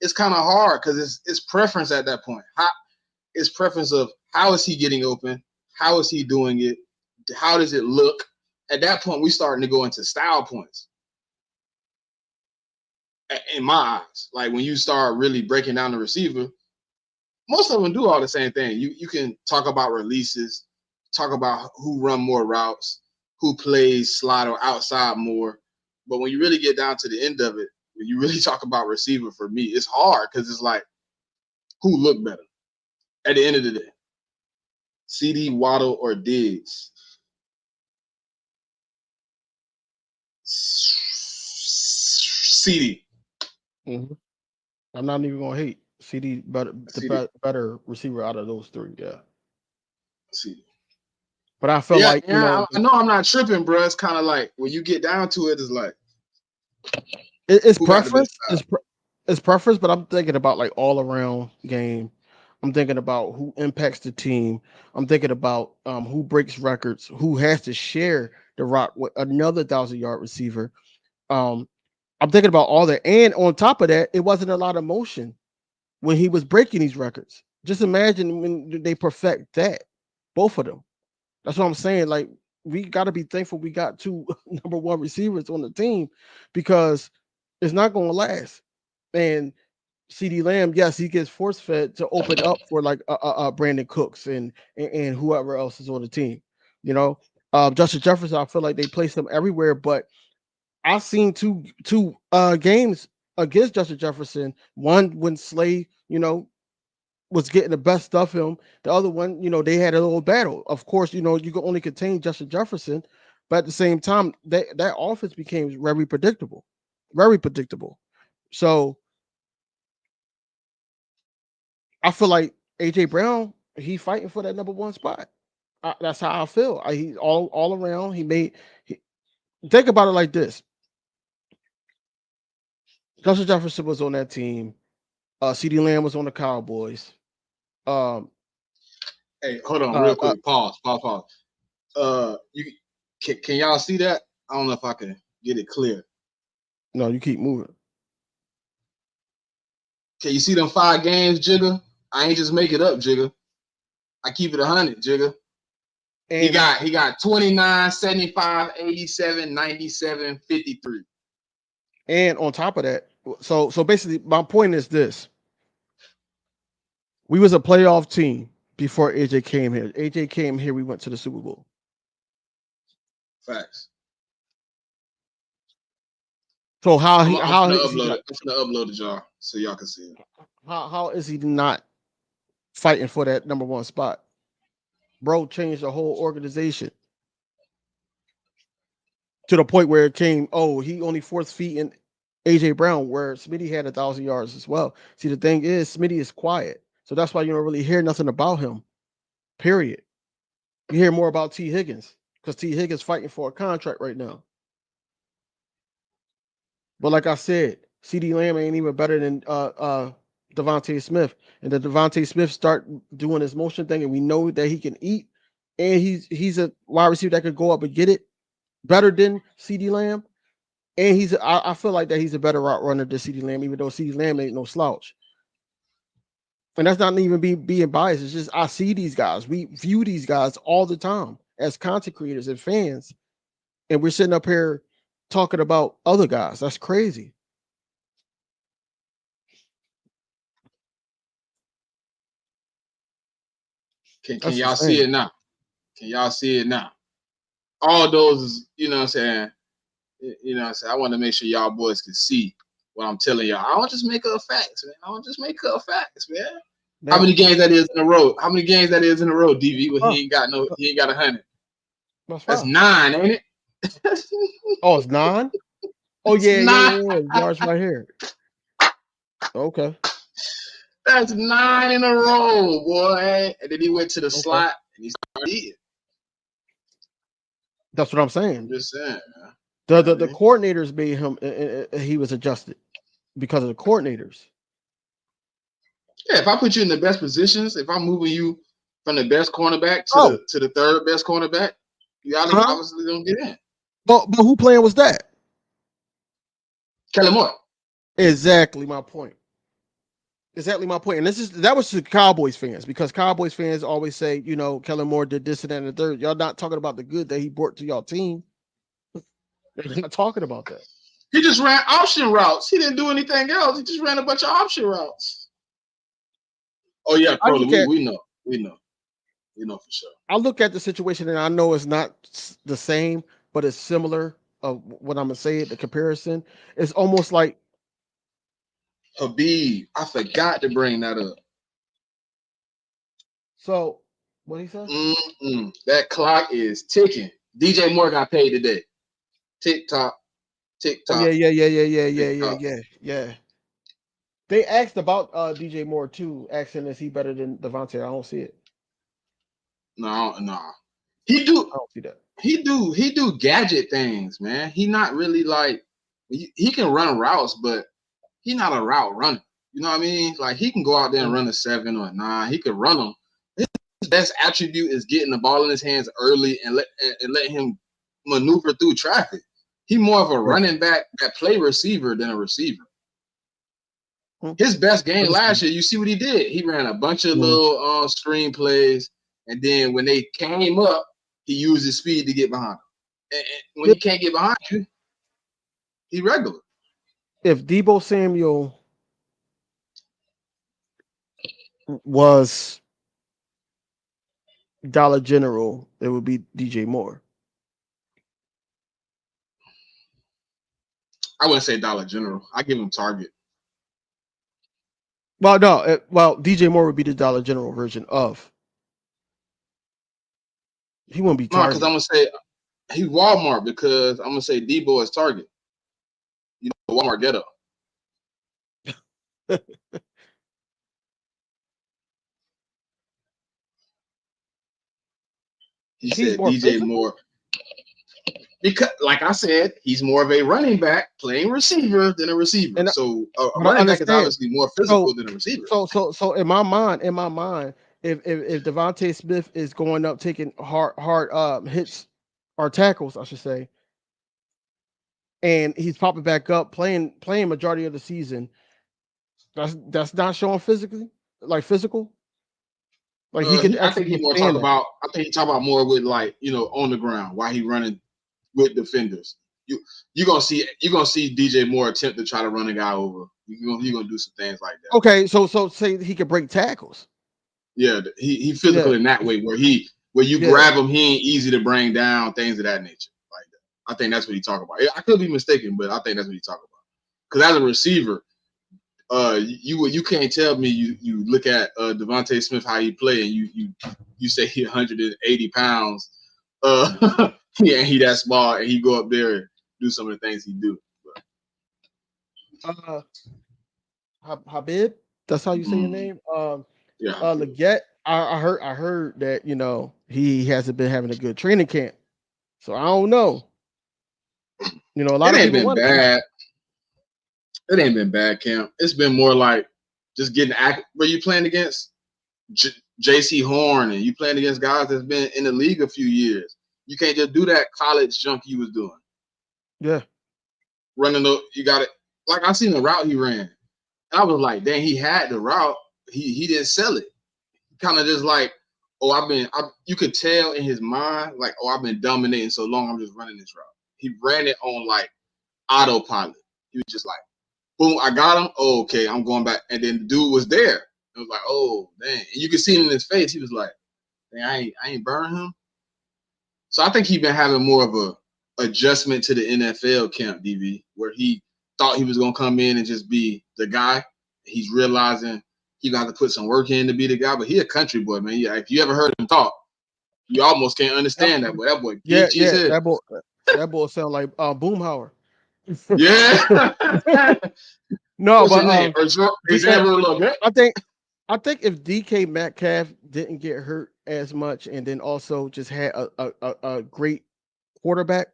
it's kind of hard because it's preference at that point. It's preference of how is he getting open? How is he doing it? How does it look? At that point, we starting to go into style points. In my eyes, like when you start really breaking down the receiver, most of them do all the same thing. You can talk about releases, talk about who run more routes, who plays slide or outside more. But when you really get down to the end of it, when you really talk about receiver, for me, it's hard because it's like who look better at the end of the day, CD, Waddle, or Diggs. CD. Mm-hmm. I'm not even gonna hate CD, better receiver out of those 3. Yeah, CD. but I feel Yeah, like yeah. I know I'm not tripping, bro. It's kind of like when you get down to it, it's like it's who got the best preference. style. It's preference, but I'm thinking about like all around game. I'm thinking about who impacts the team. I'm thinking about who breaks records, who has to share the rock with another 1,000-yard receiver. Um, I'm thinking about all that, and on top of that, it wasn't a lot of motion when he was breaking these records. Just imagine when they perfect that, both of them. That's what I'm saying. Like we got to be thankful we got 2 number 1 receivers on the team because it's not going to last. And CD Lamb, yes, he gets force fed to open up for like Brandon Cooks and whoever else is on the team. You know, Justin Jefferson, I feel like they place him everywhere, but I've seen two games against Justin Jefferson. One when Slay, was getting the best of him. The other one, they had a little battle. Of course, you can only contain Justin Jefferson, but at the same time, that offense became very predictable, very predictable. So I feel like AJ Brown, he fighting for that number 1 spot. That's how I feel. He all around. He, think about it like this: Justin Jefferson was on that team. CD Lamb was on the Cowboys. Um, Hey, hold on, uh, real uh, quick. Pause. You can y'all see that? I don't know if I can get it clear. no, you keep moving. Can you see them 5 games, Jigga? I ain't just make it up, Jigga. I keep it 100, Jigga. He And got 29, 75, 87, 97, 53. and on top of that, so basically, my point is this: we was a playoff team before AJ came here. AJ came here, we went to the Super Bowl. Facts. So how I'm he finna how is he upload not it. I'm finna upload it, y'all, so y'all can see it. how is he not fighting for that number one spot. Bro changed the whole organization to the point where it came, oh, he only fourth feet in AJ Brown, where Smitty had 1,000 yards as well. See, the thing is, Smitty is quiet. So that's why you don't really hear nothing about him. Period. You hear more about T. Higgins because T. Higgins fighting for a contract right now. But like I said, CD Lamb ain't even better than Devontae Smith. And the Devontae Smith start doing his motion thing, and we know that he can eat, and he's a wide receiver that could go up and get it better than CD Lamb. And I feel like that he's a better route runner than CD Lamb, even though CD Lamb ain't no slouch. And that's not even being biased. It's just I see these guys. We view these guys all the time as content creators and fans, and we're sitting up here talking about other guys. That's crazy. Can That's y'all see insane. it now? Can y'all see it now? All those, you know what I'm saying? You know what I'm saying? I want to make sure y'all boys can see what I'm telling y'all. I don't just make up facts, man. I don't just make up facts, man. Now, How many games that is in a row? How many games that is in a row, DV? Well, oh, he ain't got 100. that's That's fine. 9, ain't it? Oh, it's 9? Oh, It's yeah. 9. Yards right here. Okay. That's 9 in a row, boy. And then he went to the Okay. slot and he started eating. That's what I'm I'm saying. just saying, man. The coordinators made him, he was adjusted because of the coordinators. Yeah, if I put you in the best positions, if I'm moving you from the best cornerback Oh, to the third best cornerback, you obviously don't get in. But who playing was that? Kellen Moore. Exactly my point. Exactly my point. And that was to Cowboys fans, because Cowboys fans always say, Kellen Moore did this and that and the third. Y'all not talking about the good that he brought to y'all team. They're not talking about that. He just ran option routes. He didn't do anything else. He just ran a bunch of option routes. Oh yeah, Crowley, we know for sure. I look at the situation and I know it's not the same, but it's similar. Of what I'm gonna say, the comparison is almost like Habib. I forgot to bring that up. So, what he said? That clock is ticking. DJ Moore got paid today. Tick tock, tick tock. Oh, yeah. They asked about DJ Moore too, asking is he better than Devontae? I don't see it. No. I don't see that. He do gadget things, man. He not really like he can run routes, but he not a route runner. You know what I mean? Like he can go out there and run a 7 or a 9. He could run them. His best attribute is getting the ball in his hands early and let him maneuver through traffic. He more of a running back that play receiver than a receiver. His best game last year, you see what he did. He ran a bunch of little screen plays, and then when they came up, he used his speed to get behind them. And when he can't get behind you, he regular. If Deebo Samuel was Dollar General, it would be DJ Moore. I wouldn't say Dollar General. I give him Target. Well, no. DJ Moore would be the Dollar General version of. He wouldn't be Target. No, because I'm gonna say he's Walmart, because I'm gonna say Debo is Target. You know, Walmart ghetto. He said DJ physical? Moore. Because, like I said, he's more of a running back playing receiver than a receiver. And so a running back is obviously more physical than a receiver. So in my mind, if Devontae Smith is going up taking hard hits or tackles, I should say, and he's popping back up playing majority of the season, that's not showing physical. Like he could. I think he talk about more with, like, on the ground while he running with defenders. You're gonna see DJ Moore attempt to try to run a guy over. You're gonna do some things like that. Okay, so say he could break tackles. Yeah, he physical in that way, where you grab him, he ain't easy to bring down, things of that nature. Like that. I think that's what he talk about. I could be mistaken, but I think that's what he talk about. Because as a receiver, you can't tell me you look at Devontae Smith how he play and you say he 180 pounds. Yeah, he that small and he go up there and do some of the things he do. Uh, Habib, that's how you say your name. Yeah, Leggett. I heard that he hasn't been having a good training camp, so I don't know. A lot it of ain't people been want. bad. It ain't been bad, Camp. It's been more like just getting active. Where you playing against J.C. Horn and you playing against guys that's been in the league a few years. You can't just do that college junk he was doing. Yeah, Running the, you got it. Like I seen the route he ran. I was like, dang, he had the route. He didn't sell it. Kind of just like, you could tell in his mind, like, I've been dominating so long, I'm just running this route. He ran it on like autopilot. He was just like, boom, I got him. Oh, okay, I'm going back. And then the dude was there. It was like, oh, dang. And you could see it in his face. He was like, dang, I ain't burn him. So I think he's been having more of a adjustment to the NFL camp, DV, where he thought he was gonna come in and just be the guy. He's realizing he got to put some work in to be the guy. But he a country boy, man. Yeah, if you ever heard him talk, you almost can't understand that boy. That boy yeah, geeky as yeah. hell. That boy sound like Boomhauer. Yeah. No, What's but his name? Xavier Lovett. I think if DK Metcalf didn't get hurt as much, and then also just had a great quarterback,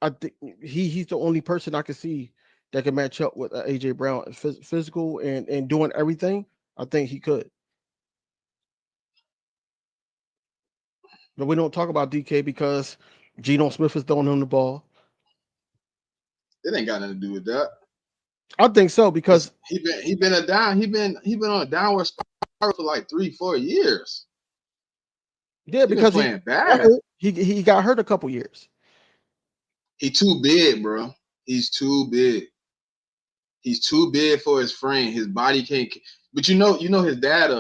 I think he's the only person I can see that can match up with AJ Brown, physical and doing everything. I think he could. But we don't talk about DK because Geno Smith is throwing him the ball. It ain't got nothing to do with that. I think so because He been on a downward spiral for like 3-4 years. yeah, He been because playing bad. he got hurt a couple years. He too big, bro. He's too big. He's too big for his frame. His body can't. But you know his dad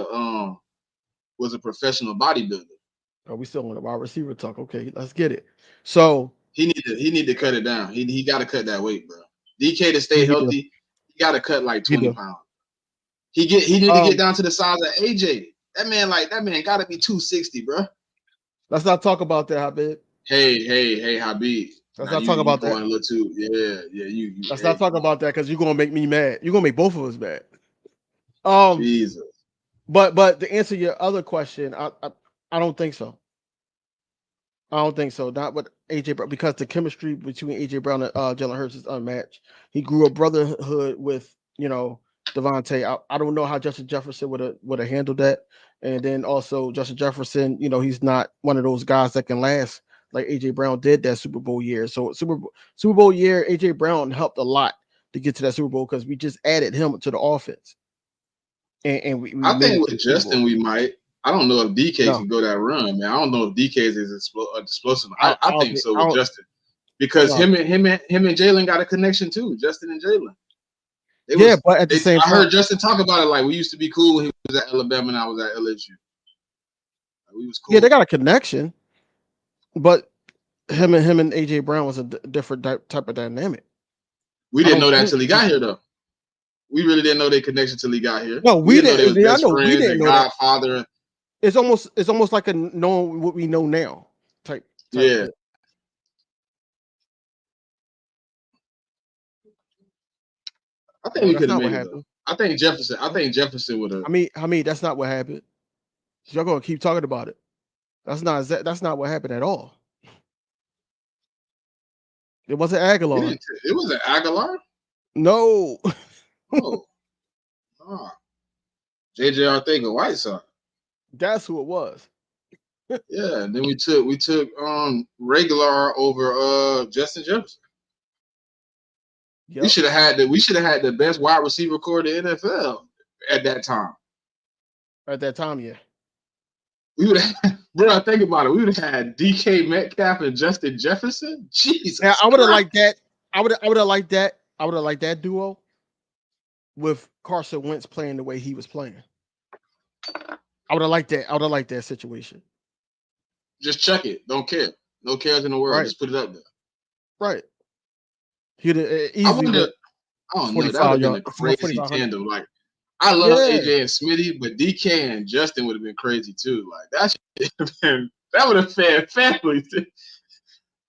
was a professional bodybuilder. Oh, we still on the wide receiver talk. Okay, let's get it. So He need to cut it down. He got to cut that weight, bro. DK to yeah, stay healthy, he got to cut like he 20 do. pounds. He need to get Um, down to the size of AJ. That man got to be 260, bro. let's not talk about that, Habib. Hey, Habib. Let's Now not talk you about that. going a little too, you Let's hey, not talk come on. about that because you're gonna make me mad. You're gonna make both of us mad. Um, Jesus. but to answer your other question, I don't think so. I don't think so. Not with AJ Brown because the chemistry between AJ Brown and Jalen Hurts is unmatched. He grew a brotherhood with Devontae. I don't know how Justin Jefferson would have handled that. And then also Justin Jefferson, he's not one of those guys that can last like AJ Brown did that Super Bowl year. So Super Bowl year, AJ Brown helped a lot to get to that Super Bowl because we just added him to the offense. And we I made think it to with the Super Bowl. Justin we might. I don't know if DK No, can go that run, man. I don't know if DK is explosive. I I don't think think so I with don't Justin because no. him and Jalen got a connection too. Justin and Jalen. Yeah, but at the same I time, heard Justin talk about it like we used to be cool when he was at Alabama and I was at LSU. Like, we was yeah, they cool. got a connection, but him and AJ Brown was a different type of dynamic. We I didn't don't know that think until he got here though. We really didn't know their connection until he got here. no, We we didn't know they was didn't. I best know we friends didn't and know that. Godfather. It's almost like a knowing what we know now type Yeah, deal. I think No, we that's could have not what made it though. happened. I think Jefferson would have. I mean, that's not what happened. Y'all gonna keep talking about it. That's not what happened at all. It wasn't We Aguilar. didn't. It was an Aguilar. No, Oh, nah. JJ Arthega Whiteside. that's who it was. Yeah, and then we took regular over Justin Jefferson. Yep. We should have had the best wide receiver core in the NFL at that time. At that time, yeah. We would have, bro. Think about it. We would have had DK Metcalf and Justin Jefferson. And Jesus I would have Christ. liked that. I would have liked that. I would have liked that duo with Carson Wentz playing the way he was playing. I would have liked that. I would have liked that situation. Just check it. Don't care. No cares in the world. Right. Just put it up there. Right. He'd have I easily wonder. went. I don't know. That would 45 have been yard, a crazy 4,500. tandem. Like I love Yeah. AJ and Smitty, but DK and Justin would have been crazy too. Like that would have fed family.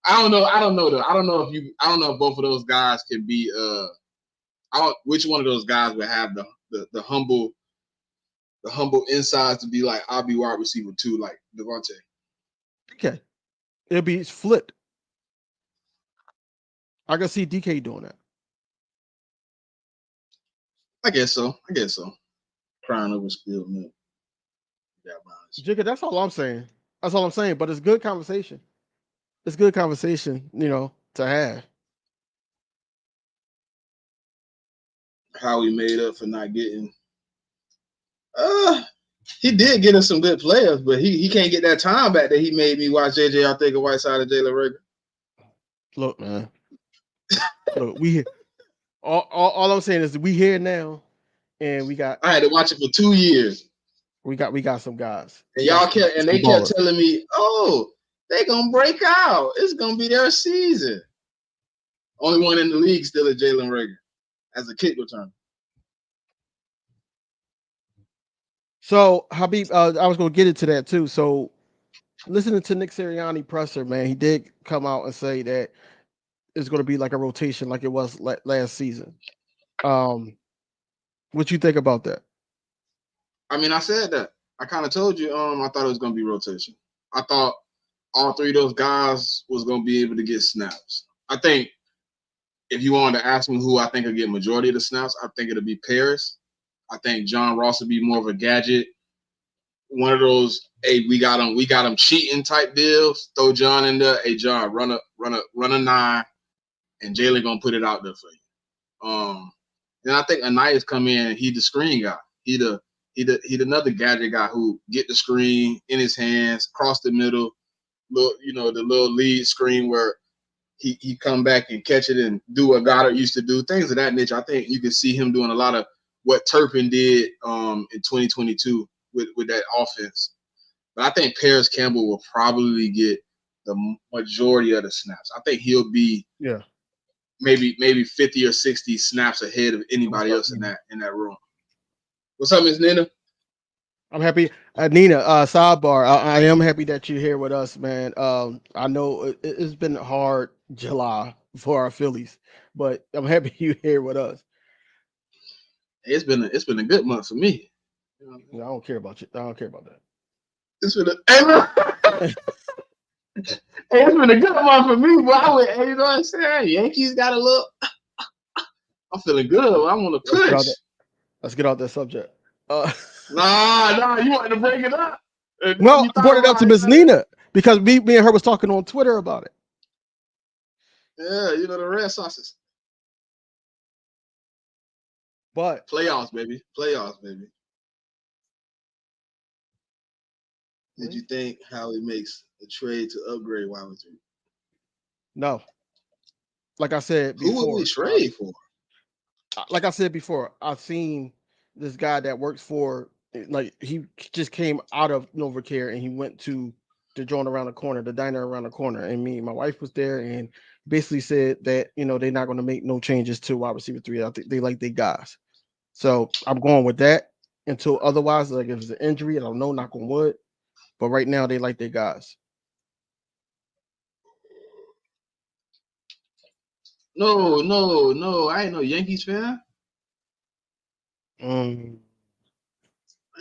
I don't know. I don't know though. I don't know if both of those guys can be. Which one of those guys would have the humble insides to be like, I'll be wide receiver too, like Devontae. DK. It'll be flipped. I can see DK doing that. I guess so. Crying over spilled milk. Jigga, that's all I'm saying. That's all I'm saying. But it's good conversation. It's good conversation, to have. How we made up for not getting. He did get us some good players, but he can't get that time back that he made me watch JJ Arthur-Whiteside and Jalen Rager. Look, man. Look, we all I'm saying is we here now, and we got. I had to watch it for 2 years. We got some guys. And they kept telling me, "Oh, they gonna break out. It's gonna be their season." Only one in the league still is Jalen Rager as a kick returner. So Habib, I was gonna get into that too. So listening to Nick Sirianni presser, man, he did come out and say that it's going to be like a rotation, like it was last season. What you think about that? I mean, I said that. I kind of told you. I thought it was going to be rotation. I thought all three of those guys was going to be able to get snaps. I think if you wanted to ask me who I think will get majority of the snaps, I think it'll be Paris. I think John Ross will be more of a gadget. One of those, hey, we got him cheating type deals. Throw John in there. Hey, John, run a 9, and Jalen gonna put it out there for you. Then I think Anias come in. He the screen guy. He another gadget guy who get the screen in his hands, cross the middle, the little lead screen where he come back and catch it and do what Goddard used to do, things of that nature. I think you can see him doing a lot of what Turpin did in 2022 with that offense. But I think Paris Campbell will probably get the majority of the snaps. I think he'll be maybe 50 or 60 snaps ahead of anybody else in that room. What's up, Miss Nina? I'm happy. Nina, sidebar. I am happy that you're here with us, man. I know it's been hard July for our Phillies, but I'm happy you're here with us. It's been a good month for me. I don't care about you. I don't care about that. It's been it's been a good month for me. But you know what I'm saying? Yankees got a little. I'm feeling good. I want to push. Let's get out that subject. Nah, you wanted to bring it up. No, I brought it up to Miss Nina because me and her was talking on Twitter about it. Yeah, the red sauces. But playoffs, baby. Did you think Howie makes a trade to upgrade wide receiver? No. Like I said before. Who would we trade for? Like I said before, I've seen this guy that works for, like, he just came out of NovaCare and he went to the joint around the corner, the diner around the corner. And me and my wife was there and basically said that, they're not going to make no changes to wide receiver 3. I think they like their guys. So I'm going with that until otherwise, like if it's an injury, I don't know, knock on wood. But right now they like their guys. No. I ain't no Yankees fan. I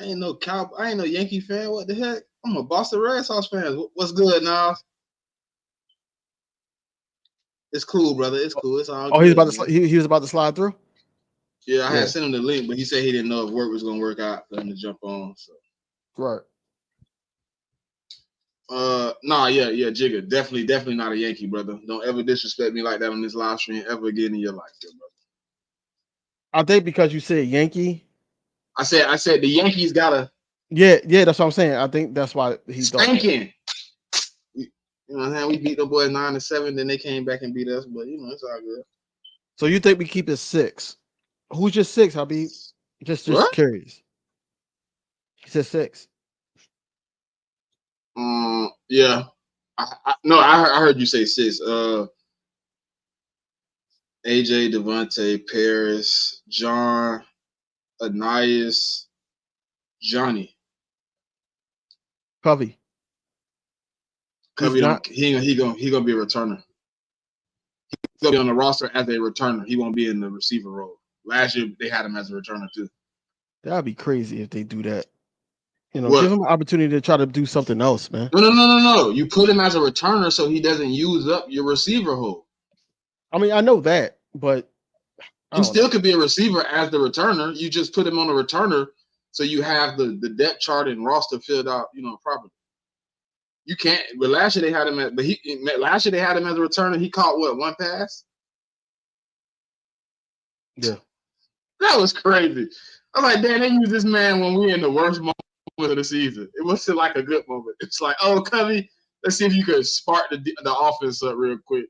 ain't no Yankee fan. What the heck? I'm a Boston Red Sox fan. What's good, Nas? It's cool, brother. It's cool. It's all. Oh, he was about to slide through. Yeah, I had sent him the link, but he said he didn't know if work was gonna work out for him to jump on. So. Right. Jigga. Definitely not a Yankee, brother. Don't ever disrespect me like that on this live stream ever again in your life, brother. I think because you said Yankee. I said the Yankees gotta. Yeah, that's what I'm saying. I think that's why he's spanking. You know what I'm saying? We beat the boys 9-7, then they came back and beat us, but it's all good. So you think we keep it 6? Who's your 6, Habib? Just curious. He said 6. Yeah. I heard you say 6. AJ, Devontae, Paris, John, Ananias, Johnny. Covey. Covey He's not. don't he gonna be a returner. He's gonna be on the roster as a returner. He won't be in the receiver role. Last year they had him as a returner too. That'd be crazy if they do that. You know, give What? him an opportunity to try to do something else, man. No. You put him as a returner so he doesn't use up your receiver hole. I mean, I know that, but He still could be a receiver as the returner. You just put him on a returner so you have the depth chart and roster filled out, properly. You can't. But last year they had him last year they had him as a returner. He caught what, one pass? Yeah. That was crazy. I'm like, damn, they use this man when we're in the worst moment of the season. It wasn't like a good moment. It's like, oh, Covey, let's see if you could spark the offense up real quick.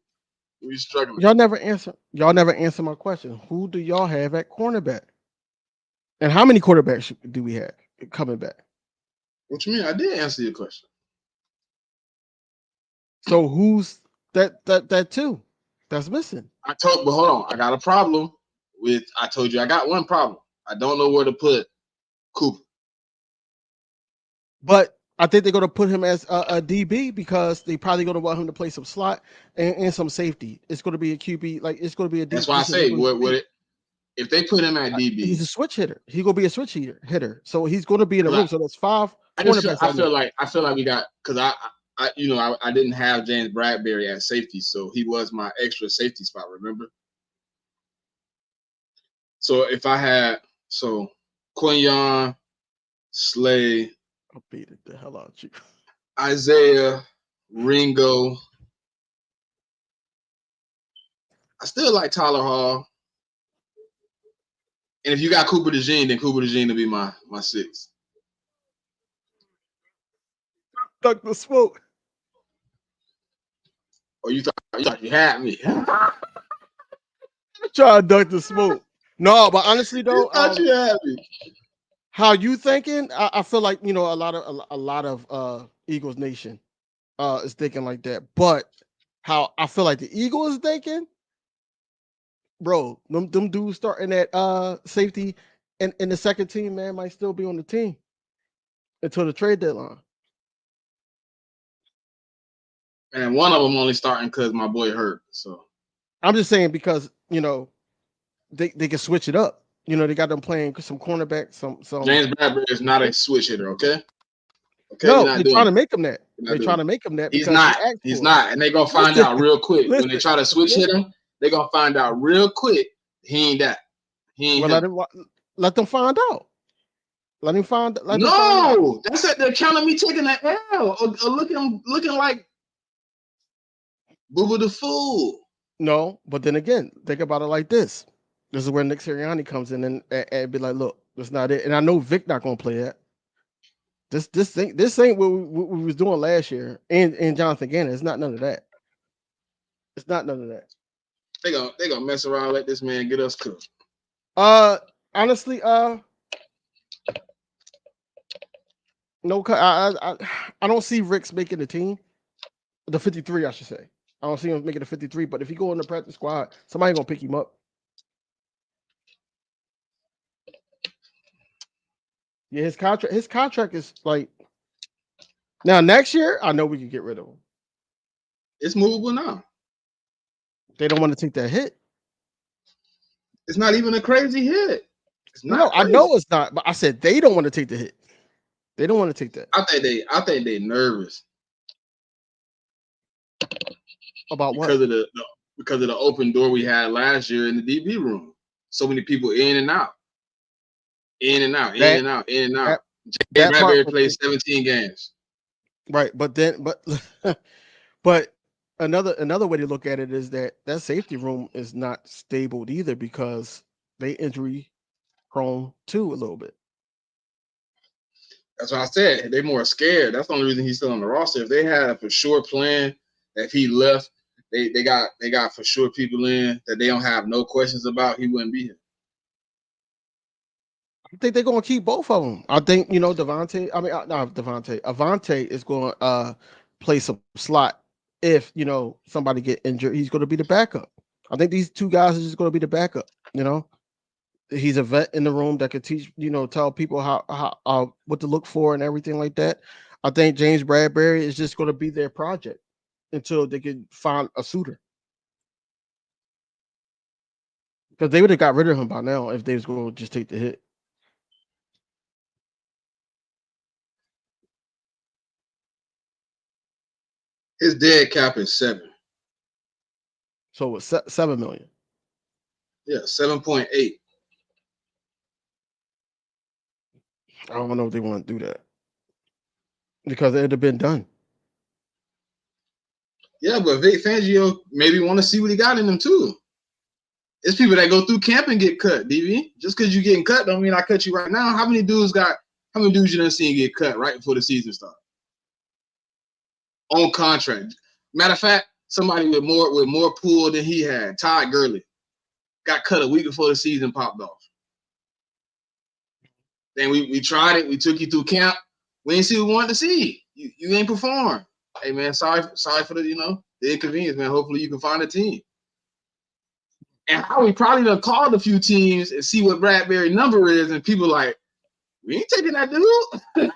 We struggling. Y'all never answer my question. Who do y'all have at cornerback? And how many quarterbacks do we have coming back? What you mean? I did answer your question. So who's that two that's missing? But hold on. I got a problem I told you I got one problem. I don't know where to put Cooper. But I think they're going to put him as a DB because they probably going to want him to play some slot and some safety. It's going to be a QB, like it's going to be a DB. That's why I say if they put him at DB, he's a switch hitter. He's going to be a switch hitter. So he's going to be in the room. So that's 5 cornerbacks. I feel like we got, because I didn't have James Bradbury at safety, so he was my extra safety spot. Remember? So if I had Quinyon, Slay, I'll beat it the hell out of you. Isaiah, Ringo. I still like Tyler Hall. And if you got Cooper DeJean, then Cooper DeJean will be my 6. Duck the smoke. Oh, you thought you had me. Try to duck the smoke. No, but honestly though, you had me. How you thinking? I feel like a lot of Eagles Nation is thinking like that. But how I feel like the Eagles is thinking, bro, them dudes starting at safety and the second team, man, might still be on the team until the trade deadline. And one of them only starting because my boy hurt. So I'm just saying because they can switch it up. They got them playing some cornerback, some James Bradbury is not a switch hitter, okay? Okay. No, they're trying to make him that. They're trying to make him that. He's not. He's not. And they're gonna find out real quick. When they try to switch hit him, they're gonna find out real quick he ain't that. He ain't let them find out. Let him find out. No, that's at the account of me taking that L or looking like Boo Boo the Fool. No, but then again, think about it like this. This is where Nick Sirianni comes in and be like, look, that's not it. And I know Vic not gonna play that. This ain't what we was doing last year. And Jonathan Gannon, it's not none of that. It's not none of that. They gonna mess around, let this man get us cooked. Honestly, no, I don't see Rick's making the team. The 53, I should say. I don't see him making the 53, but if he go in the practice squad, somebody gonna pick him up. Yeah, his contract is like now next year. I know we can get rid of him. It's movable now. They don't want to take that hit. It's not even a crazy hit. It's not. No, crazy. I know it's not, but I said they don't want to take the hit. They don't want to take that. I think they nervous about because what? Because of the open door we had last year in the DB room. So many people in and out. James Bradbury played 17 games. Right, but another way to look at it is that safety room is not stable either because they injury prone too a little bit. That's what I said. They're more scared. That's the only reason he's still on the roster. If they had a for sure plan that if he left, they got for sure people in that they don't have no questions about, he wouldn't be here. I think they're going to keep both of them. I think, Avante is going to play some slot if, somebody get injured. He's going to be the backup. I think these two guys are just going to be the backup. You know, he's a vet in the room that could teach, tell people how what to look for and everything like that. I think James Bradbury is just going to be their project until they can find a suitor. Because they would have got rid of him by now if they was going to just take the hit. His dead cap is 7. So it's 7 million. Yeah, 7.8. I don't know if they want to do that because it'd have been done. Yeah, but Vic Fangio maybe want to see what he got in him too. It's people that go through camp and get cut, DV. Just because you getting cut don't mean I cut you right now. How many dudes you done seen get cut right before the season starts? On contract. Matter of fact, somebody with more pull than he had, Todd Gurley, got cut a week before the season popped off. Then we tried it. We took you through camp. We ain't see what we wanted to see. You ain't perform. Hey man, sorry for the inconvenience, man. Hopefully you can find a team. And we probably done called a few teams and see what Bradbury number is, and people like, we ain't taking that dude.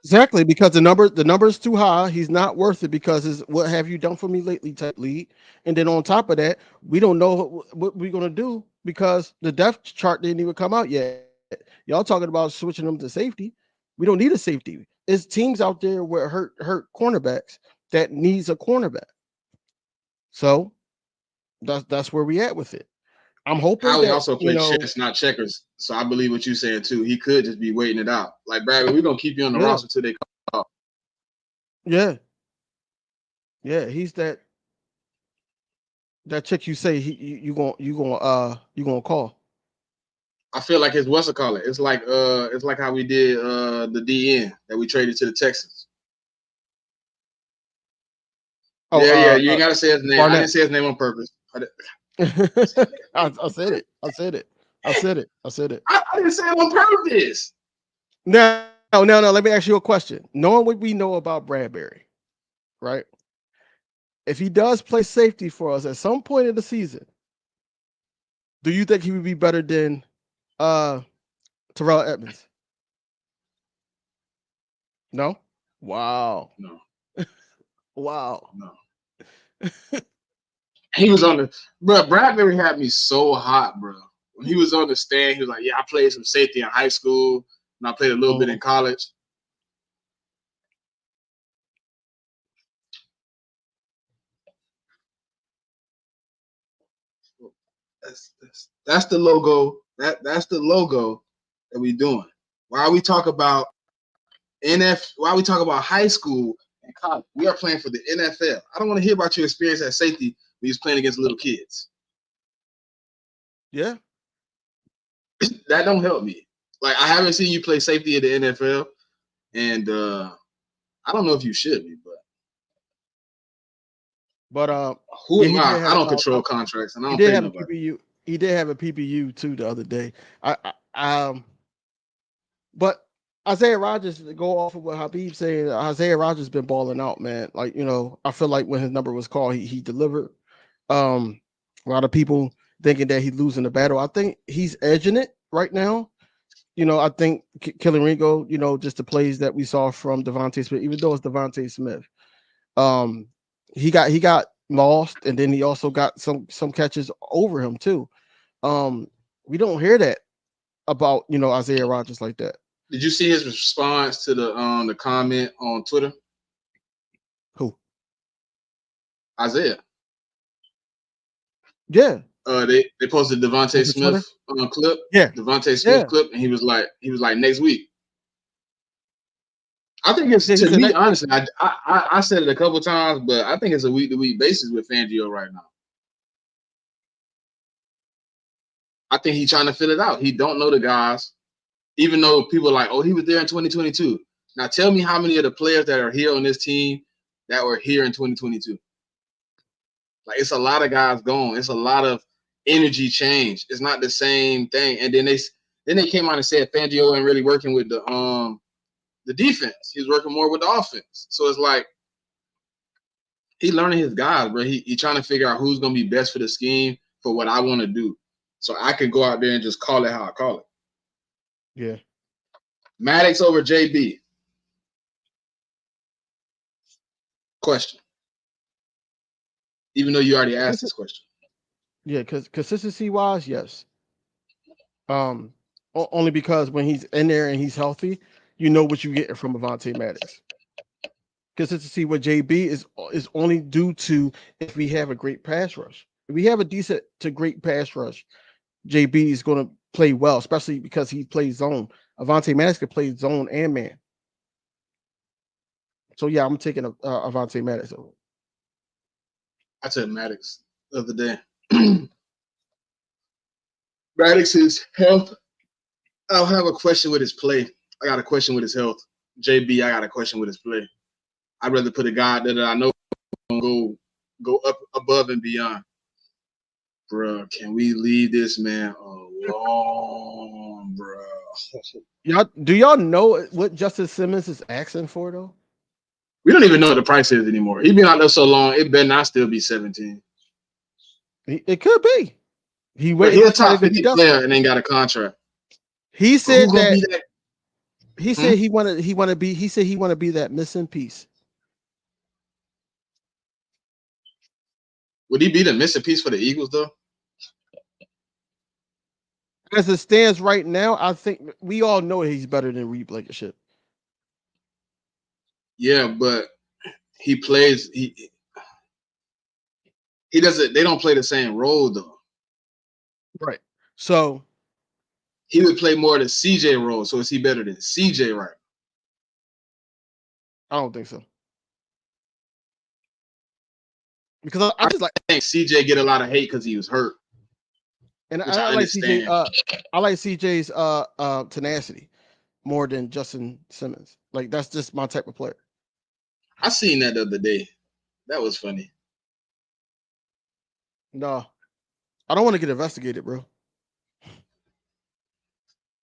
Exactly, because the number's too high. He's not worth it because it's what have you done for me lately type league. And then on top of that, we don't know what we're gonna do because the depth chart didn't even come out yet. Y'all talking about switching them to safety. We don't need a safety. There's teams out there where hurt cornerbacks that needs a cornerback. So that's where we at with it. I'm hoping Howie that also played chess, not checkers. So I believe what you're saying too. He could just be waiting it out. Like Bradley, we're gonna keep you on the roster until they come up. Yeah. Yeah, he's that chick you say you gonna call. I feel like it's what's it call it? It's like how we did the DN that we traded to the Texans. Oh, yeah. You ain't gotta say his name. Barnett. I didn't say his name on purpose. I said it. I said it. I didn't say it on purpose. No. Let me ask you a question. Knowing what we know about Bradbury, right? If he does play safety for us at some point in the season, do you think he would be better than Terrell Edmonds? No? Wow. No. Wow. No. He was on Bradbury had me so hot, bro. When he was on the stand, he was like, yeah, I played some safety in high school and I played a little bit in college. That's the logo. That's the logo that we doing. While we talk about while we talk about high school and college, we are playing for the NFL. I don't want to hear about your experience at safety when you're playing against little kids. Yeah. That don't help me. Like I haven't seen you play safety at the NFL, and I don't know if you should be, but who am I? I don't control contracts, and I don't pay nobody. He did have a PPU too the other day. But Isaiah Rodgers, to go off of what Habib saying, Isaiah Rodgers been balling out, man. Like, I feel like when his number was called, he delivered. A lot of people thinking that he's losing the battle. I think he's edging it right now. I think Killing Ringo, just the plays that we saw from Devontae Smith, even though it's Devontae Smith, he got lost, and then he also got some catches over him too. We don't hear that about Isaiah Rodgers like that. Did you see his response to the comment on Twitter? Who? Isaiah. Yeah. They posted Devontae Smith clip. Yeah. Devontae Smith clip, and he was like next week. I think it's to me honestly. I said it a couple times, but I think it's a week to week basis with Fangio right now. I think he's trying to fill it out. He don't know the guys, even though people are like, oh, he was there in 2022. Now tell me how many of the players that are here on this team that were here in 2022. Like it's a lot of guys gone. It's a lot of energy change. It's not the same thing. And then they came out and said Fangio ain't really working with the defense. He's working more with the offense. So it's like He learning his guys, bro. He trying to figure out who's gonna be best for the scheme for what I want to do, so I can go out there and just call it how I call it. Yeah. Maddox over JB. Question. Even though you already asked this question. Yeah, because consistency wise, yes. Only because when he's in there and he's healthy, you know what you get from Avonte Maddox. Consistency with JB is only due to if we have a great pass rush. If we have a decent to great pass rush, JB is going to play well, especially because he plays zone. Avonte Maddox can play zone and man. So yeah, I'm taking Avonte Maddox over. I took Maddox the other day. Maddox's health. I'll have a question with his play. I got a question with his health. JB, I got a question with his play. I'd rather put a guy that I know go up above and beyond. Bruh, can we leave this man alone, bruh? Do y'all know what Justin Simmons is asking for though? We don't even know what the price is anymore. He been out there so long, it better not still be 17. It could be. But he's a top 50 player and ain't got a contract. He said that, that. He said he wanted to be that missing piece. Would he be the missing piece for the Eagles though? As it stands right now, I think we all know he's better than Reed Blankenship. Yeah, but he plays he doesn't. They don't play the same role though. Right. So he would play more the CJ role. So is he better than CJ right? I don't think so. Because I just think CJ get a lot of hate because he was hurt. And I like CJ. I like CJ's tenacity more than Justin Simmons. Like that's just my type of player. I seen that the other day. That was funny. No, I don't want to get investigated, bro.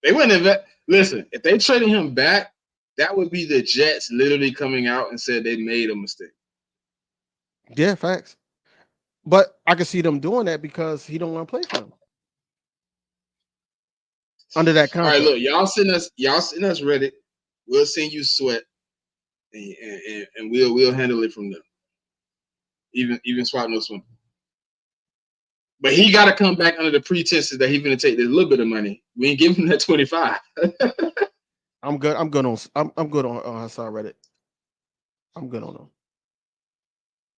They wouldn't listen. If they traded him back, that would be the Jets literally coming out and said they made a mistake. Yeah, facts. But I can see them doing that because he don't want to play for them under that contract. All right, look, y'all send us Reddit. We'll send you Sweat, and we'll handle it from there. Even swap no swim. But he got to come back under the pretenses that he's going to take this little bit of money. We ain't giving him that 25. I'm good. I'm good on Hassan Reddit. I'm good on him.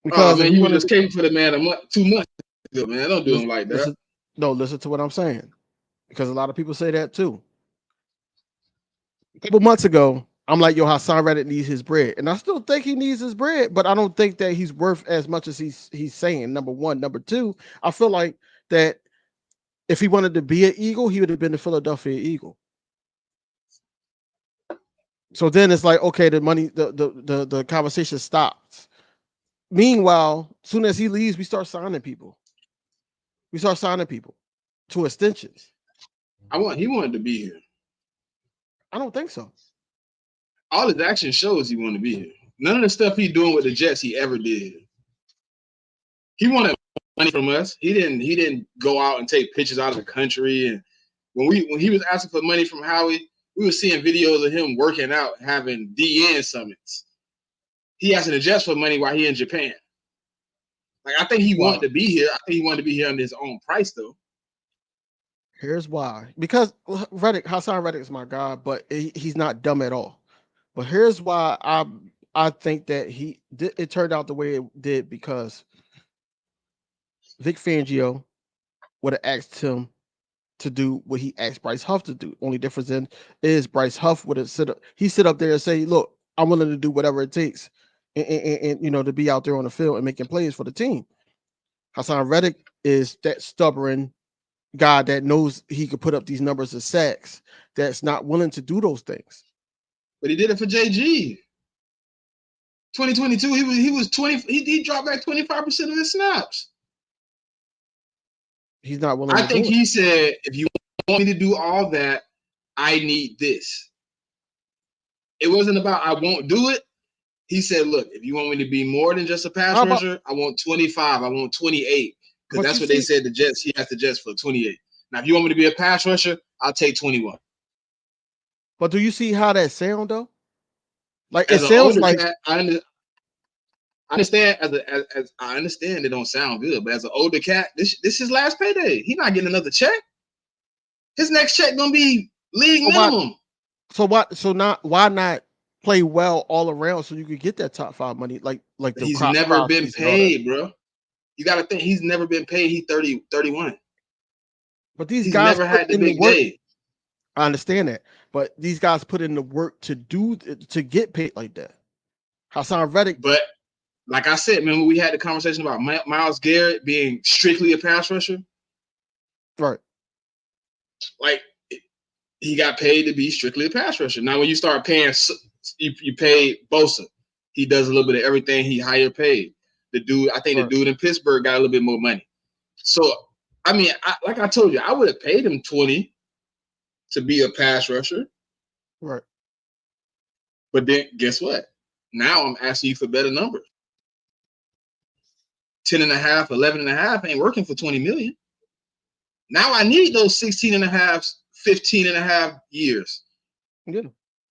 Because man, you just came for the man 2 months ago, man. Don't do him like that. Listen to what I'm saying. Because a lot of people say that too. A couple months ago, I'm like, yo, Hassan Reddick needs his bread. And I still think he needs his bread, but I don't think that he's worth as much as he's saying, number one. Number two, I feel like that if he wanted to be an Eagle, he would have been the Philadelphia Eagle. So then it's like, okay, the money, the conversation stops. Meanwhile, as soon as he leaves, we start signing people. We start signing people to extensions. He wanted to be here. I don't think so. All his action shows he wanted to be here. None of the stuff he's doing with the Jets he ever did. He wanted money from us. He didn't go out and take pictures out of the country. And when he was asking for money from Howie, we were seeing videos of him working out, having DN summits. He asking the Jets for money while he in Japan. Like I think he wanted to be here. I think he wanted to be here under his own price though. Here's why. Because Hassan Reddick is my guy, but he's not dumb at all. But here's why I think that it turned out the way it did because Vic Fangio would have asked him to do what he asked Bryce Huff to do. Only difference is Bryce Huff would have sit up there and say, look, I'm willing to do whatever it takes and to be out there on the field and making plays for the team. Hassan Reddick is that stubborn guy that knows he could put up these numbers of sacks that's not willing to do those things. But he did it for JG. 2022, he was 20. He dropped back 25% of his snaps. He's not willing. I think he said, if you want me to do all that, I need this. It wasn't about I won't do it. He said, "Look, if you want me to be more than just a pass How about? rusher, I want 25. I want 28 because But that's you what they see, said. The Jets. He asked the Jets for 28. Now, if you want me to be a pass rusher, I'll take 21. but do you see how that sound though? Like it As an sounds older like cat, I understand. As I understand, it don't sound good. But as an older cat, this his last payday. He not getting another check. His next check gonna be league so why minimum. why not play well all around so you could get that top 5 money like the He's never crowd been seats and all that. paid, bro. You got to think he's never been paid. He's 30, 31. But these He's guys never put had the in the big work. day. I understand that, but these guys put in the work to get paid like that. Hassan Reddick, But like I said, remember we had the conversation about Myles Garrett being strictly a pass rusher? right? Like he got paid to be strictly a pass rusher. Now, when you start paying, you pay Bosa. He does a little bit of everything. He higher paid. The Right. dude in Pittsburgh got a little bit more money. So, I mean, like I told you, I would have paid him 20 to be a pass rusher. Right. But then guess what? Now I'm asking you for better numbers. 10 and a half, 11 and a half ain't working for 20 million. Now I need those 16 and a half, 15 and a half years. Yeah.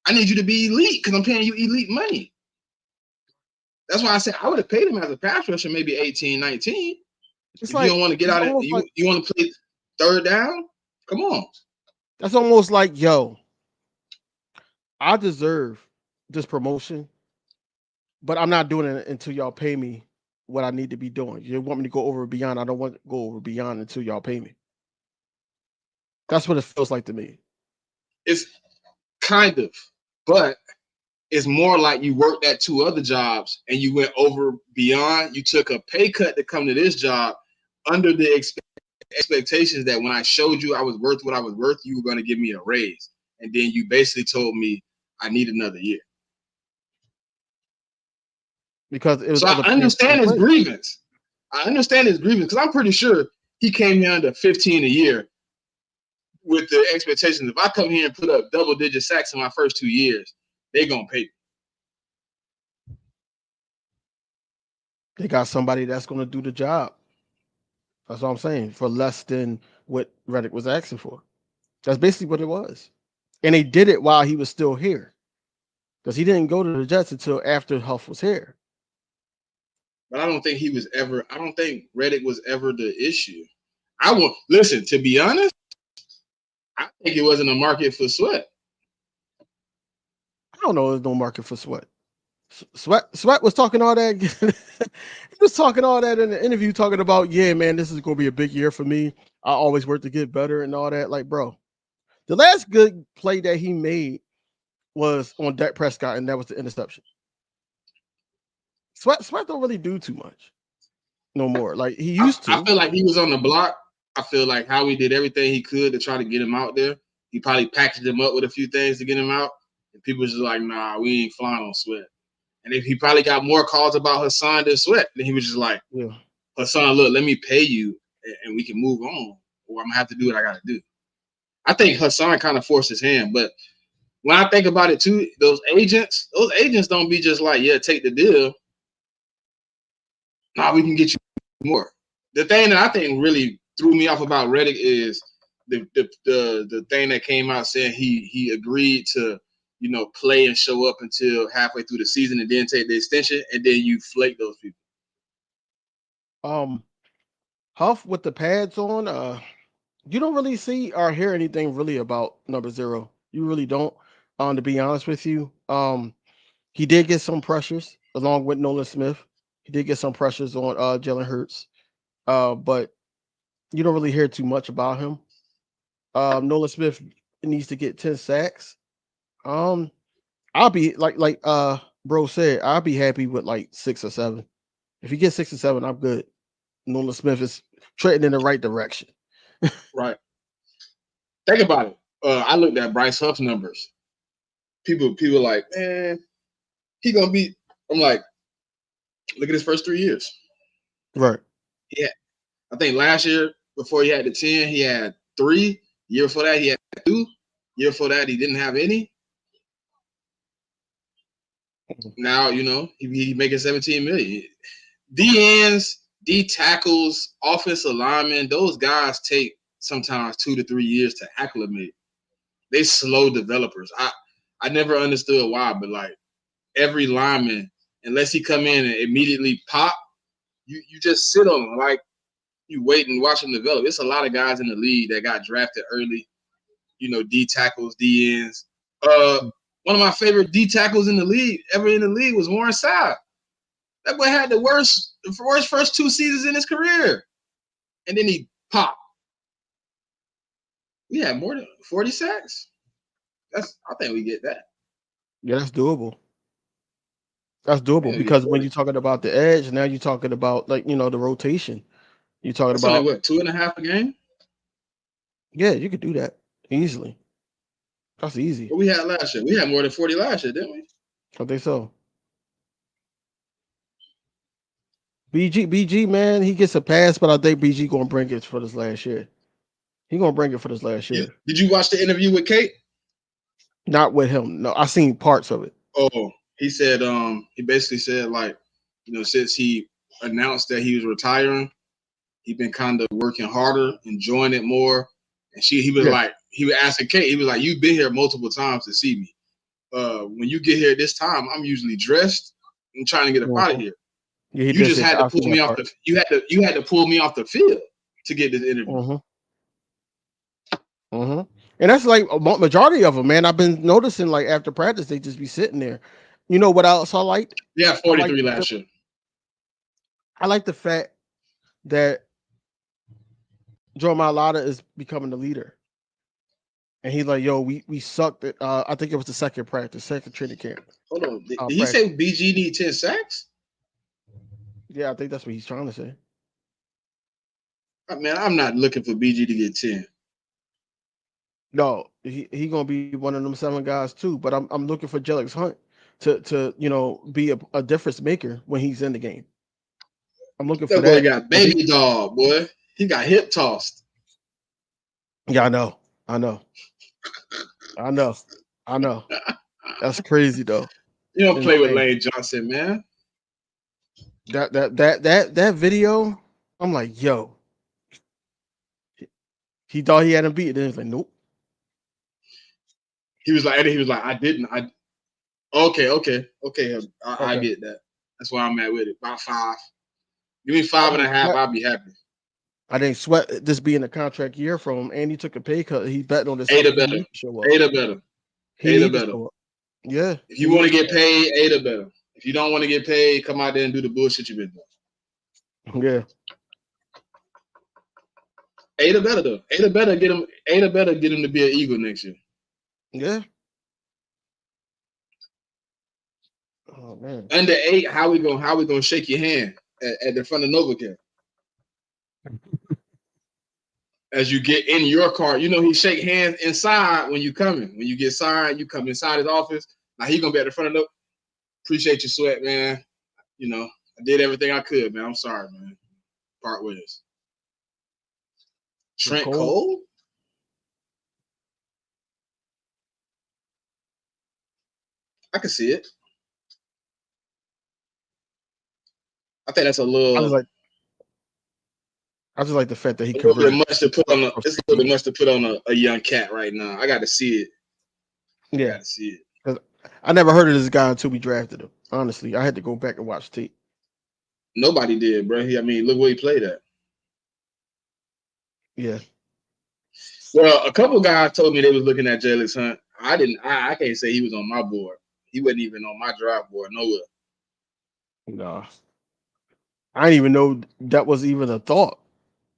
I need you to be elite because I'm paying you elite money. That's why I said I would have paid him as a pass rusher, maybe 18, 19. It's If you like don't want to get it's out of almost like you want to play third down, come on. that's almost like yo, I deserve this promotion, but I'm not doing it until y'all pay me what I need to be doing. You want me to go over and beyond? I don't want to go over beyond until y'all pay me. That's what it feels like to me. It's kind of, but it's more like you worked at 2 other jobs and you went over beyond. You took a pay cut to come to this job under the expectations that when I showed you I was worth what I was worth, you were going to give me a raise. And then you basically told me I need another year. Because it was So I other players in understand his play. grievance. I understand his grievance because I'm pretty sure he came here under 15 a year with the expectations. If I come here and put up double-digit sacks in my first 2 years, they're going to pay me. They got somebody that's going to do the job. That's what I'm saying, for less than what Reddick was asking for. That's basically what it was. And they did it while he was still here. Because he didn't go to the Jets until after Huff was here. But I don't think I don't think Reddick was ever the issue. Listen, to be honest, I think it wasn't a market for Sweat. I don't know, there's no market for Sweat. Sweat was talking all that. He was talking all that in the interview, talking about, yeah, man, this is going to be a big year for me. I always work to get better and all that. Like, bro, the last good play that he made was on Dak Prescott, and that was the interception. Sweat don't really do too much no more. Like he used I to. feel like he was on the block. I feel like Howie did everything he could to try to get him out there. He probably packaged him up with a few things to get him out. And people was just like, nah, we ain't flying on Sweat. And if he probably got more calls about Hassan than Sweat, then he was just like, Yeah. Hassan, look, let me pay you and we can move on. Or I'm going to have to do what I got to do. I think Hassan kind of forced his hand. But when I think about it too, those agents don't be just like, yeah, take the deal. Nah, we can get you more. The thing that I think really threw me off about Reddick is the thing that came out saying he agreed to, play and show up until halfway through the season and then take the extension, and then you flake those people. Huff with the pads on, you don't really see or hear anything really about number 0. You really don't. To be honest with you. He did get some pressures along with Nolan Smith. He did get some pressures on Jalen Hurts. But you don't really hear too much about him. Nolan Smith needs to get 10 sacks. I'll be like bro said, I'll be happy with like 6 or 7. If he gets 6 or 7, I'm good. Nolan Smith is treading in the right direction. Right. Think about it. I looked at Bryce Huff's numbers. People like, man, he gonna be. I'm like, look at his first 3 years. Right. Yeah, I think last year before he had the 10, he had 3. Year before that, he had 2. Year before that, he didn't have any. Now, he making 17 million. D ends, D tackles, offensive linemen, those guys take sometimes 2 to 3 years to acclimate. They slow developers. I never understood why, but like every lineman, unless he come in and immediately pop, you just sit on him. Like you wait and watch him develop. It's a lot of guys in the league that got drafted early, D tackles, D ends. One of my favorite D tackles in the league was Warren Sapp. That boy had the worst first 2 seasons in his career. And then he popped. We had more than 40 sacks. I think we get that. Yeah, that's doable. That's doable because when you're talking about the edge, now you're talking about like the rotation. You're talking That's about only what 2.5 a game. Yeah, you could do that easily. That's easy. What we had last year? We had more than 40 last year, didn't we? I think so. BG, man, he gets a pass, but I think BG gonna bring it for this last year. He gonna bring it for this last year. Did you watch the interview with Kate? Not with him. No, I seen parts of it. Oh, he said, he basically said like, since he announced that he was retiring, he been kind of working harder, enjoying it more. And he was asking Kate, he was like, you've been here multiple times to see me. When you get here this time, I'm usually dressed and trying to get up out of here. Yeah, you just had to pull me off you had to pull me off the field to get this interview. And that's like a majority of them, man. I've been noticing like after practice, they just be sitting there. You know what else I liked? Yeah, 43 last year. I like the fact that Joe Mailata is becoming the leader. And he's like, yo, we sucked at I think it was the second training camp. Hold on. Did he say BG need 10 sacks? Yeah, I think that's what he's trying to say. Man, I'm not looking for BG to get 10. No, he gonna be one of them 7 guys too. But I'm looking for Jelix Hunt to be a difference maker when he's in the game. I'm looking for that. Boy got baby dog, boy. He got hip tossed. Yeah, I know. That's crazy though. You don't play with Lane Johnson, man. That video, I'm like, yo. He thought he had him beat. Then he's like, nope. He was like, I didn't. Okay. I get that. That's where I'm at with it. About 5. Give me 5.5. I'll be happy. I didn't sweat this being a contract year from him, and he took a pay cut. He bet on this. 8 or better. 8 or better. 8 or better. Yeah. If you want to get paid, 8 or better. If you don't want to get paid, come out there and do the bullshit you've been doing. Yeah. 8 or better though. 8 or better get him. 8 or better get him to be an Eagle next year. Yeah. Oh man. Under 8, how we gonna shake your hand at the front of NovaCare? As you get in your car, he shake hands inside when you coming. When you get signed, you come inside his office. Now he gonna be at the front of Appreciate your sweat, man. I did everything I could, man. I'm sorry, man. Part ways. Trent Cole? I can see it. I think that's a little. I just like the fact that he could. It's a little bit much to put on a young cat right now. I got to see it. Yeah, I got to see it. Because I never heard of this guy until we drafted him. Honestly, I had to go back and watch tape. Nobody did, bro. Look where he played at. Yeah. Well, a couple guys told me they was looking at Jelix Hunt. I didn't. I can't say he was on my board. He wasn't even on my draft board nowhere. Nah. I didn't even know that was even a thought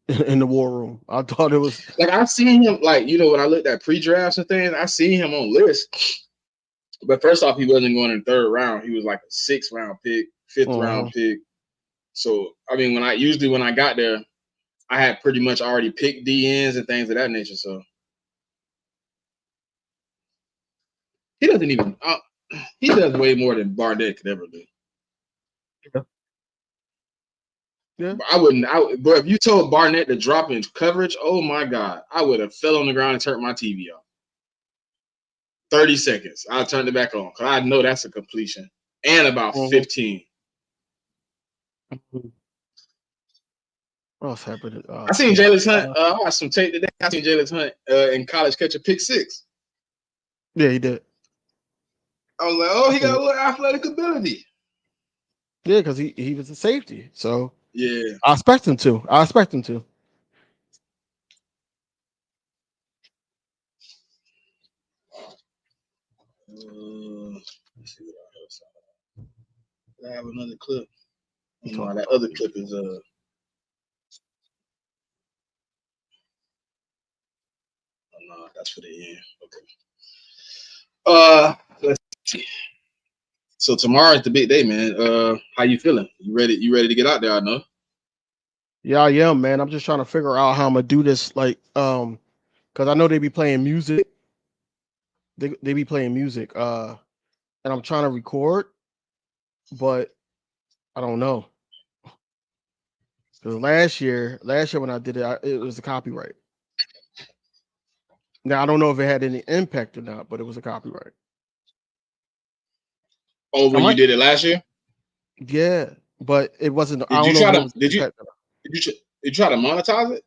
in the war room. I thought it was like I seen him when I looked at pre-drafts and things, I seen him on lists. But first off, he wasn't going in the 3rd round. He was like a 6th round pick, 5th round pick. So when I got there, I had pretty much already picked DNs and things of that nature. So he doesn't even he does way more than Barnett could ever do. Yeah. But if you told Barnett to drop in coverage, oh my God, I would have fell on the ground and turned my TV off. 30 seconds. I'll turn it back on because I know that's a completion. and about Mhm. 15. What's happening? I seen Jalen Hunt. I watched some tape today. I seen Jalen Hunt in college catch a pick 6. Yeah, he did. I was like, oh, he got a little athletic ability. Yeah, because he was a safety. So Yeah. I expect him to. Let's see what else. I have another clip. No, that other clip is oh, no, that's for the end. Okay. Let's see. So tomorrow is the big day, man. How you feeling? You ready? You ready to get out there? I know. Yeah, I am, man. I'm just trying to figure out how I'm gonna do this, like, because I know they be playing music. They be playing music, and I'm trying to record, but I don't know. Because last year when I did it, it was a copyright. Now I don't know if it had any impact or not, but it was a copyright. Oh, I when you might, did it last year? yeah, but it wasn't. I Did don't you know if try it to? was Did you? impact. Did you try to monetize it?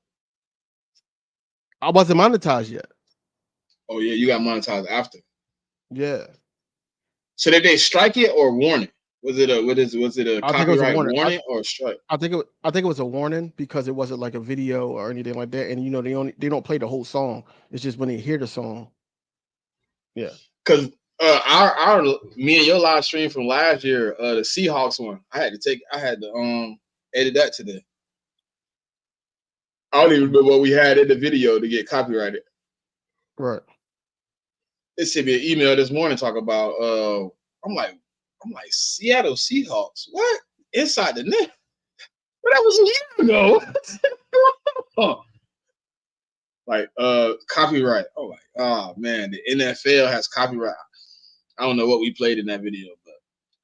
I wasn't monetized yet. Oh yeah, you got monetized after. Yeah, So did they strike it or warn it? Was it a I think it was a copyright warning. warning or a strike? I think it was a warning because it wasn't like a video or anything like that. And they don't play the whole song. It's just when they hear the song. Yeah. Because our me and your live stream from last year, the Seahawks one, I had to edit that today. I don't even know what we had in the video to get copyrighted. Right. They sent me an email this morning talking about I'm like Seattle Seahawks. What? Inside the net? But that was a year ago. Huh. Like copyright. Oh like, oh man, the NFL has copyright. I don't know what we played in that video, but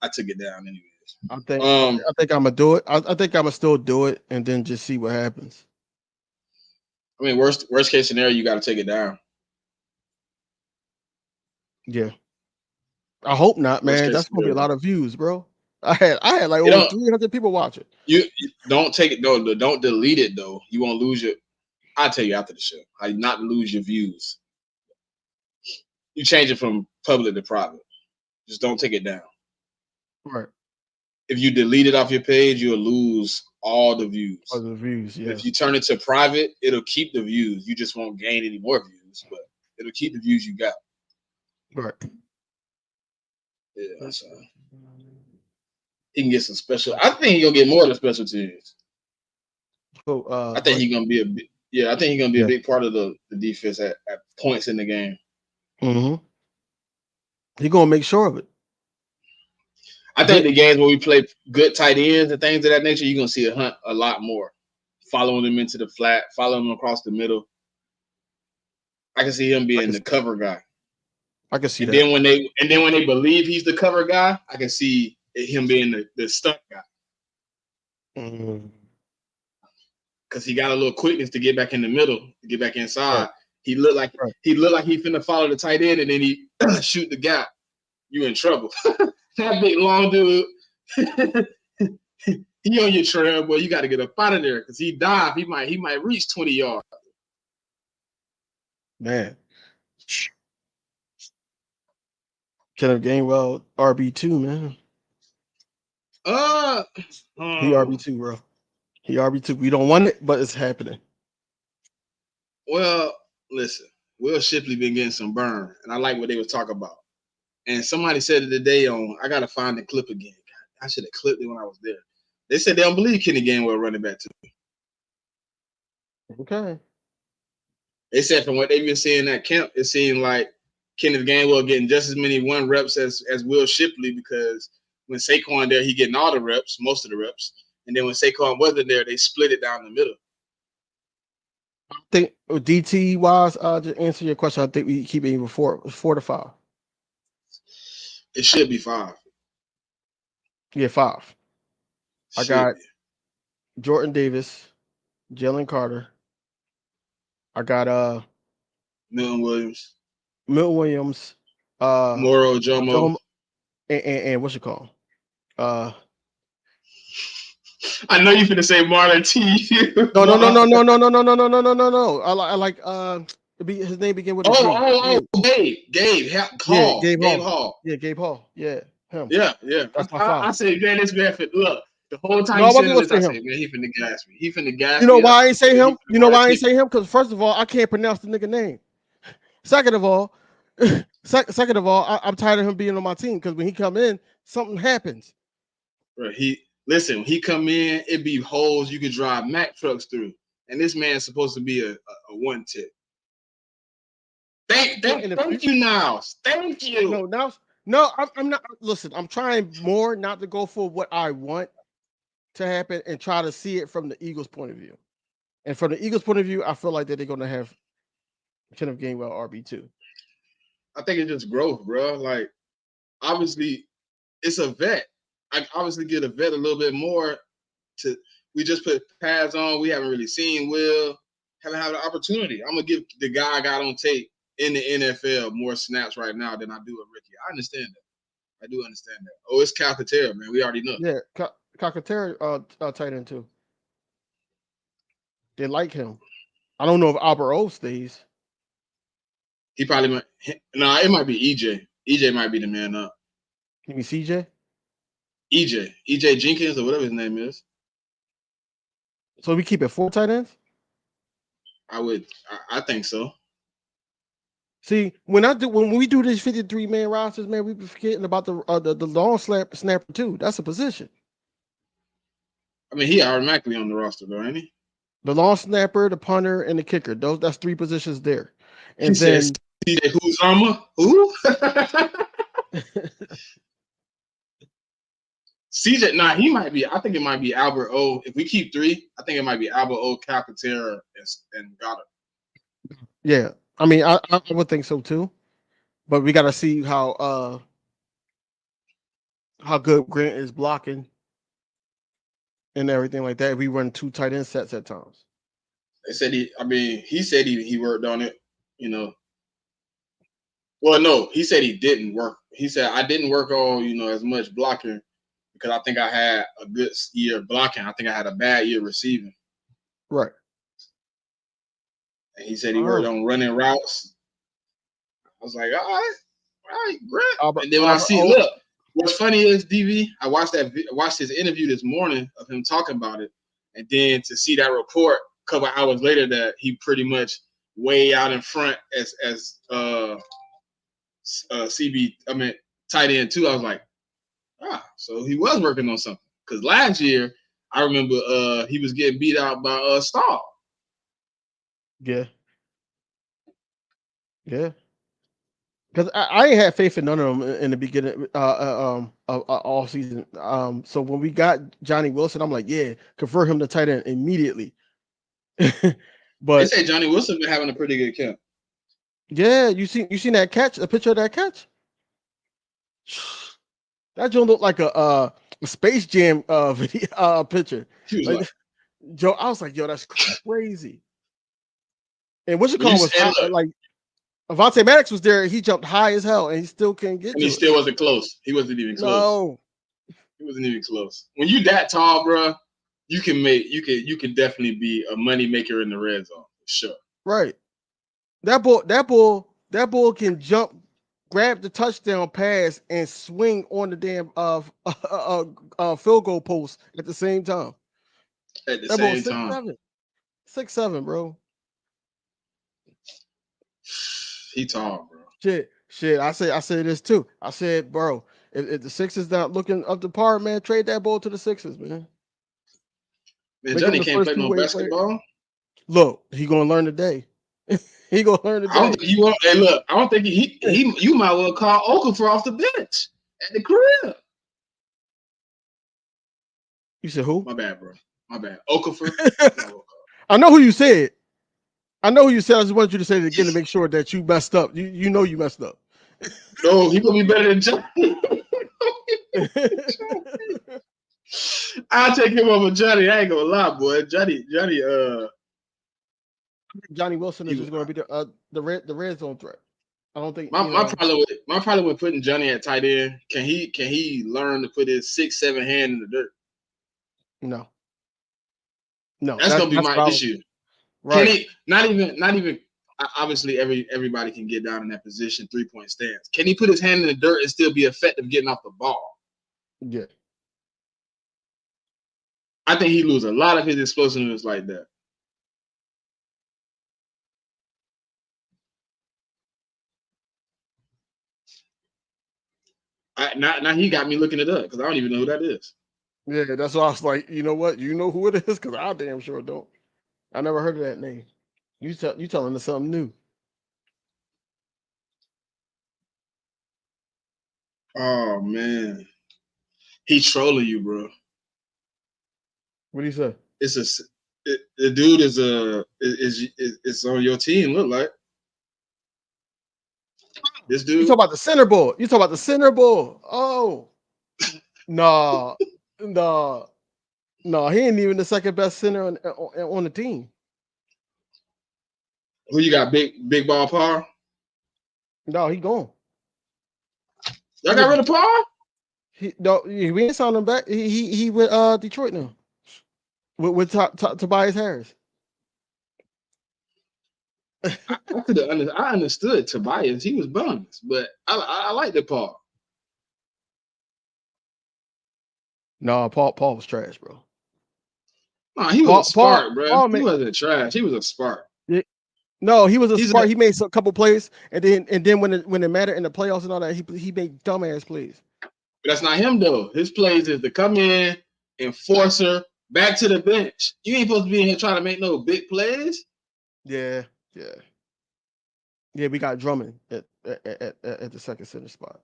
I took it down anyways. I think I'm gonna do it. I think I'm gonna still do it and then just see what happens. I mean, worst case scenario, you got to take it down. Yeah. I hope not, Worst man. case That's gonna be a scenario. lot of views, bro. I had like You over don't 300 people watch it. you don't take it. Don't delete it though. You won't lose your. I'll tell you after the show how you not lose your views. You change it from public to private. Just don't take it down. Right. If you delete it off your page, you'll lose all the views. All the views, yeah. If you turn it to private, it'll keep the views. You just won't gain any more views, but it'll keep the views you got. Right. Yeah, so he can get some special. I think he's gonna get more of the special teams. So I think he's gonna be a big. Yeah, I think he's gonna be yeah. a big part of the defense at points in the game. Mm-hmm. He's gonna make sure of it. I think the games where we play good tight ends and things of that nature, you're gonna see a Hunt a lot more, following them into the flat, following them across the middle. I can see him being the cover guy. I can see and that. then when they believe he's the cover guy, I can see him being the stunt guy. Mm-hmm. Because he got a little quickness to get back in the middle, to get back inside. Right. He looked like he finna follow the tight end, and then he shoot the gap. You in trouble. That big long dude. He on your trail, boy. You got to get up out of there because he dive. He might reach 20 yards. Man. Kenneth Gainwell RB2, man. He RB2, bro. He RB2. We don't want it, but it's happening. Well, listen, Will Shipley been getting some burn, and I like what they were talking about. And somebody said it today on, I got to find the clip again. God, I should have clipped it when I was there. They said they don't believe Kenny Gainwell running back too. Okay. They said from what they've been seeing at camp, it seemed like Kenneth Gainwell getting just as many one reps as Will Shipley, because when Saquon there, he getting all the reps, most of the reps. And then when Saquon wasn't there, they split it down the middle. I think DT wise, to answer your question, I think we keep it even 4 to 5. It should be 5. Yeah, 5. I got be. Jordan Davis, Jalen Carter. I got Milton Williams, Milton Williams, Moro Jomo, and what's it called? Uh, I know you finna say Marlon T. no. I like his name begin with a G. Gabe Yeah, Hall. Gabe Gabe Hall. Hall. Yeah, Gabe Hall. Yeah, him. Yeah. That's my I five. said, man, this man look. The whole time No, you I said wasn't gonna this, I say said, him. man, he finna gas me. He finna gas You know me up. why I ain't say He him? finna You know why I Marlon ain't T. say him? Because first of all, I can't pronounce the nigga name. Second of all, second of all, I'm tired of him being on my team because when he come in, something happens. Bro, when he come in, it be holes you could drive Mack trucks through. And this man's supposed to be a one tip. Thank you, Niles. Thank you. No, I'm not. Listen, I'm trying more not to go for what I want to happen and try to see it from the Eagles' point of view. And from the Eagles' point of view, I feel like that they're going to have Kenneth Gainwell RB2. I think it's just growth, bro. Like, obviously, it's a vet. I obviously get a vet a little bit more to. We just put pads on. We haven't really seen Will. Haven't had an opportunity. I'm gonna give the guy I got on tape in the NFL more snaps right now than I do a rookie. I understand that. I do understand that. Oh, it's Calcaterra, man. We already know. Yeah, Calcaterra tight end too. They like him. I don't know if Albert O stays. He probably might. Nah, it might be EJ. EJ might be the man up. You mean CJ? EJ Jenkins or whatever his name is. So we keep it 4 tight ends? I think so. See, when we do these 53-man rosters, man, we be forgetting about the long snapper too. That's a position. I mean, he automatically on the roster though, ain't he? The long snapper, the punter, and the kicker. That's 3 positions there. And he then says CJ Uzomah. Who? CJ, nah, he might be. I think it might be Albert O. If we keep 3, I think it might be Albert O, Calcaterra, and Goddard. Yeah, I mean, I would think so too, but we got to see how good Grant is blocking and everything like that. If we run 2 tight end sets at times. They said he said he worked on it, you know. Well, no, he said he didn't work. He said I didn't work on, as much blocking because I think I had a good year blocking. I think I had a bad year receiving. Right. And he said he worked on running routes. I was like, all right, great. And then when I see, look, what's funny is DV, I watched his interview this morning of him talking about it, and then to see that report a couple hours later that he pretty much way out in front as tight end too. I was like, so he was working on something. Because last year, I remember he was getting beat out by Stahl. Yeah. Yeah. Because I ain't had faith in none of them in the beginning of all season. So when we got Johnny Wilson, I'm like, yeah, convert him to tight end immediately. But they say Johnny Wilson been having a pretty good camp. Yeah, you seen that catch? A picture of that catch? That joint looked like a Space Jam video picture. Like, Joe, I was like, yo, that's crazy. And what you call was high, like Avonte Maddox was there. He jumped high as hell, and he still couldn't get. And he still wasn't close. He wasn't even close. No, he wasn't even close. When you that tall, bro, you can definitely be a money maker in the red zone for sure. Right. That bull can jump, grab the touchdown pass, and swing on the damn field goal post at the same time. At the same time. 6'7", bro. He tall, bro. Shit. I said this too. I said, bro, if the Sixers not looking up to par, man, trade that ball to the Sixers, man. Man, Johnny can't play no basketball. Player. Look, he gonna learn today. He gonna learn today. I don't think he won't. Hey, look, I don't think he. You might well call Okafor off the bench at the crib. You said who? My bad, bro. My bad. Okafor. I know who you said. I just wanted you to say it again to make sure that you messed up. You know you messed up. No, he gonna be better than Johnny. I'll take him over Johnny. I ain't gonna lie, boy. Johnny. Johnny Wilson is just gonna be the red zone threat. I don't think my problem with putting Johnny at tight end. Can he learn to put his 6'7" hand in the dirt? no. That's gonna be That's my what I was, issue. Can right. he not even obviously everybody can get down in that position 3-point stance. Can he put his hand in the dirt and still be effective getting off the ball? Yeah. I think he lose a lot of his explosiveness like that. Now he got me looking it up because I don't even know who that is. Yeah, that's why I was like, you know what? You know who it is? Because I damn sure don't. I never heard of that name. You telling us something new. Oh man, he's trolling you, bro. What do you say? The dude is on your team. Look like this You dude. talk about the center bull. You talk about the center bull. Oh, no, no, no. He ain't even the second best center on the team. Who you got? Big ball power. No, he gone. Y'all got rid of Paul? We ain't signed him back. He with Detroit now. With Tobias Harris. I understood Tobias. He was bums, but I like the Paul. No, Paul was trash, bro. Nah, he was a spark, bro. Paul he wasn't trash. He was a spark. No, he was a spark. He made a couple plays, and then when it mattered in the playoffs and all that, he made dumbass plays. But that's not him though. His plays is to come in, enforcer, back to the bench. You ain't supposed to be in here trying to make no big plays. Yeah. We got Drummond at the second center spot.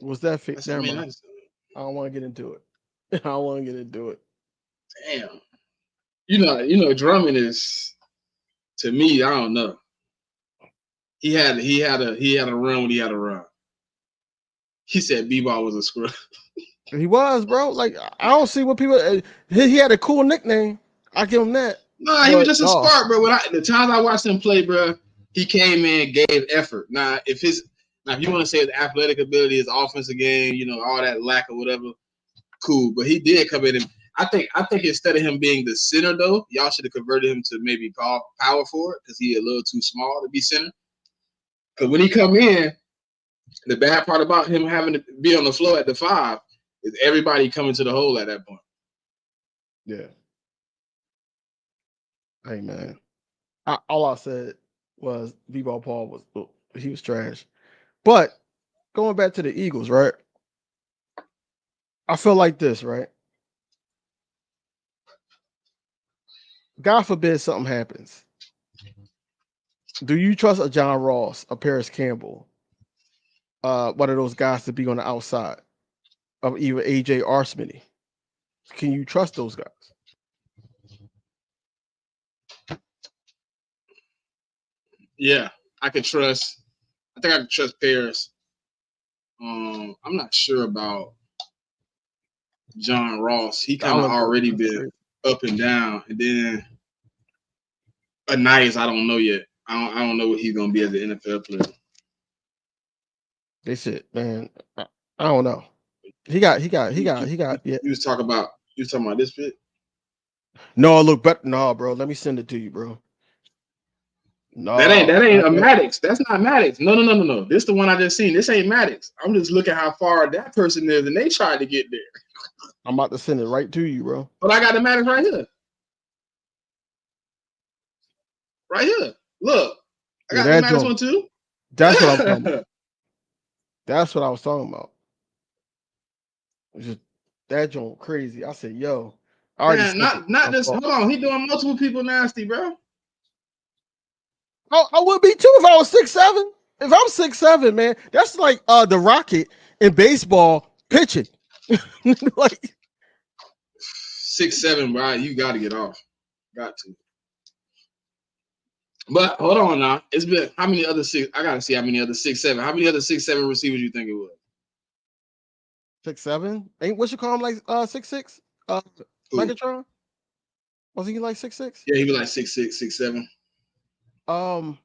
Was that fit? Never mind. I don't want to get into it. I don't want to get into it. Damn. You know, Drummond is, to me, I don't know. He had a run when he had a run. He said B-ball was a scrub. He was, bro. Like, I don't see what people. He had a cool nickname. I give him that. Nah, he was just a spark, bro. The times I watched him play, bro, he came in, gave effort. Now, if you want to say his athletic ability, his offensive game, all that lack of whatever, cool. But he did come in, and I think instead of him being the center, though, y'all should have converted him to maybe power forward because he's a little too small to be center. Because when he come in, the bad part about him having to be on the floor at the 5 is everybody coming to the hole at that point. Yeah. Hey, man. All I said was B-ball Paul was trash. But going back to the Eagles, right? I feel like this, right? God forbid something happens. Do you trust a John Ross, a Paris Campbell, one of those guys to be on the outside of either AJ or Smitty? Can you trust those guys? Yeah, I think I could trust Paris. I'm not sure about John Ross. He kind of already been up and down, and then Anais, I don't know yet. I don't know what he's gonna be as an NFL player. They said, man, I don't know. He got. Yeah. You was talking about this fit? No, look, but no, bro. Let me send it to you, bro. No, that ain't a Maddox. That's not Maddox. No. This the one I just seen. This ain't Maddox. I'm just looking how far that person is, and they tried to get there. I'm about to send it right to you, bro. But I got the Maddox right here. Right here. Look. I got the Maddox one too. That's what I'm talking about. That's what I was talking about. Just that joint crazy. I said, yo. Man, not this. Hold on. He doing multiple people nasty, bro. Oh, I would be too if I was 6'7". If I'm 6'7", man, that's like the Rocket in baseball pitching. Like 6'7", bro. You got to get off. Got to. But hold on now. It's been how many other six? I gotta see how many other 6'7". How many other 6'7" receivers you think it was? 6'7"? Ain't what you call him like 6'6"? Megatron? Was he like 6'6"? Yeah, he was like 6'6", 6'7".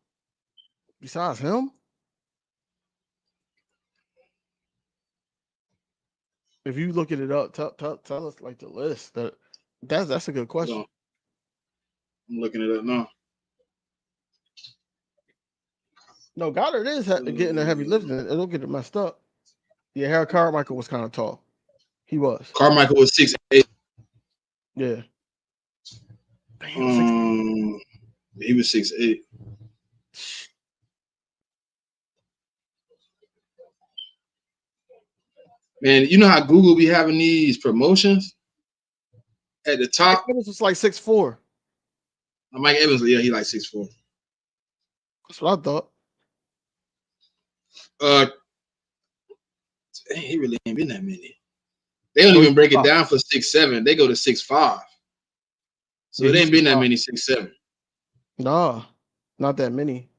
Besides him, if you looking it up, tell us like the list. That's a good Hold on. question. I'm looking it up now. No, Goddard is getting a heavy lifting. It'll get it messed up. Yeah, Harold Carmichael was kind of tall. He was. Carmichael was 6'8". Yeah. Damn, 6. He was 6'8". Man, you know how Google be having these promotions at the top? Evans was like 6'4". Mike Evans, yeah, he like 6'4". That's what I thought. He really ain't been that many. They don't even break it down for 6'7". They go to 6'5". So Yeah, it ain't been that 6'5". many 6'7". Nah, not that many.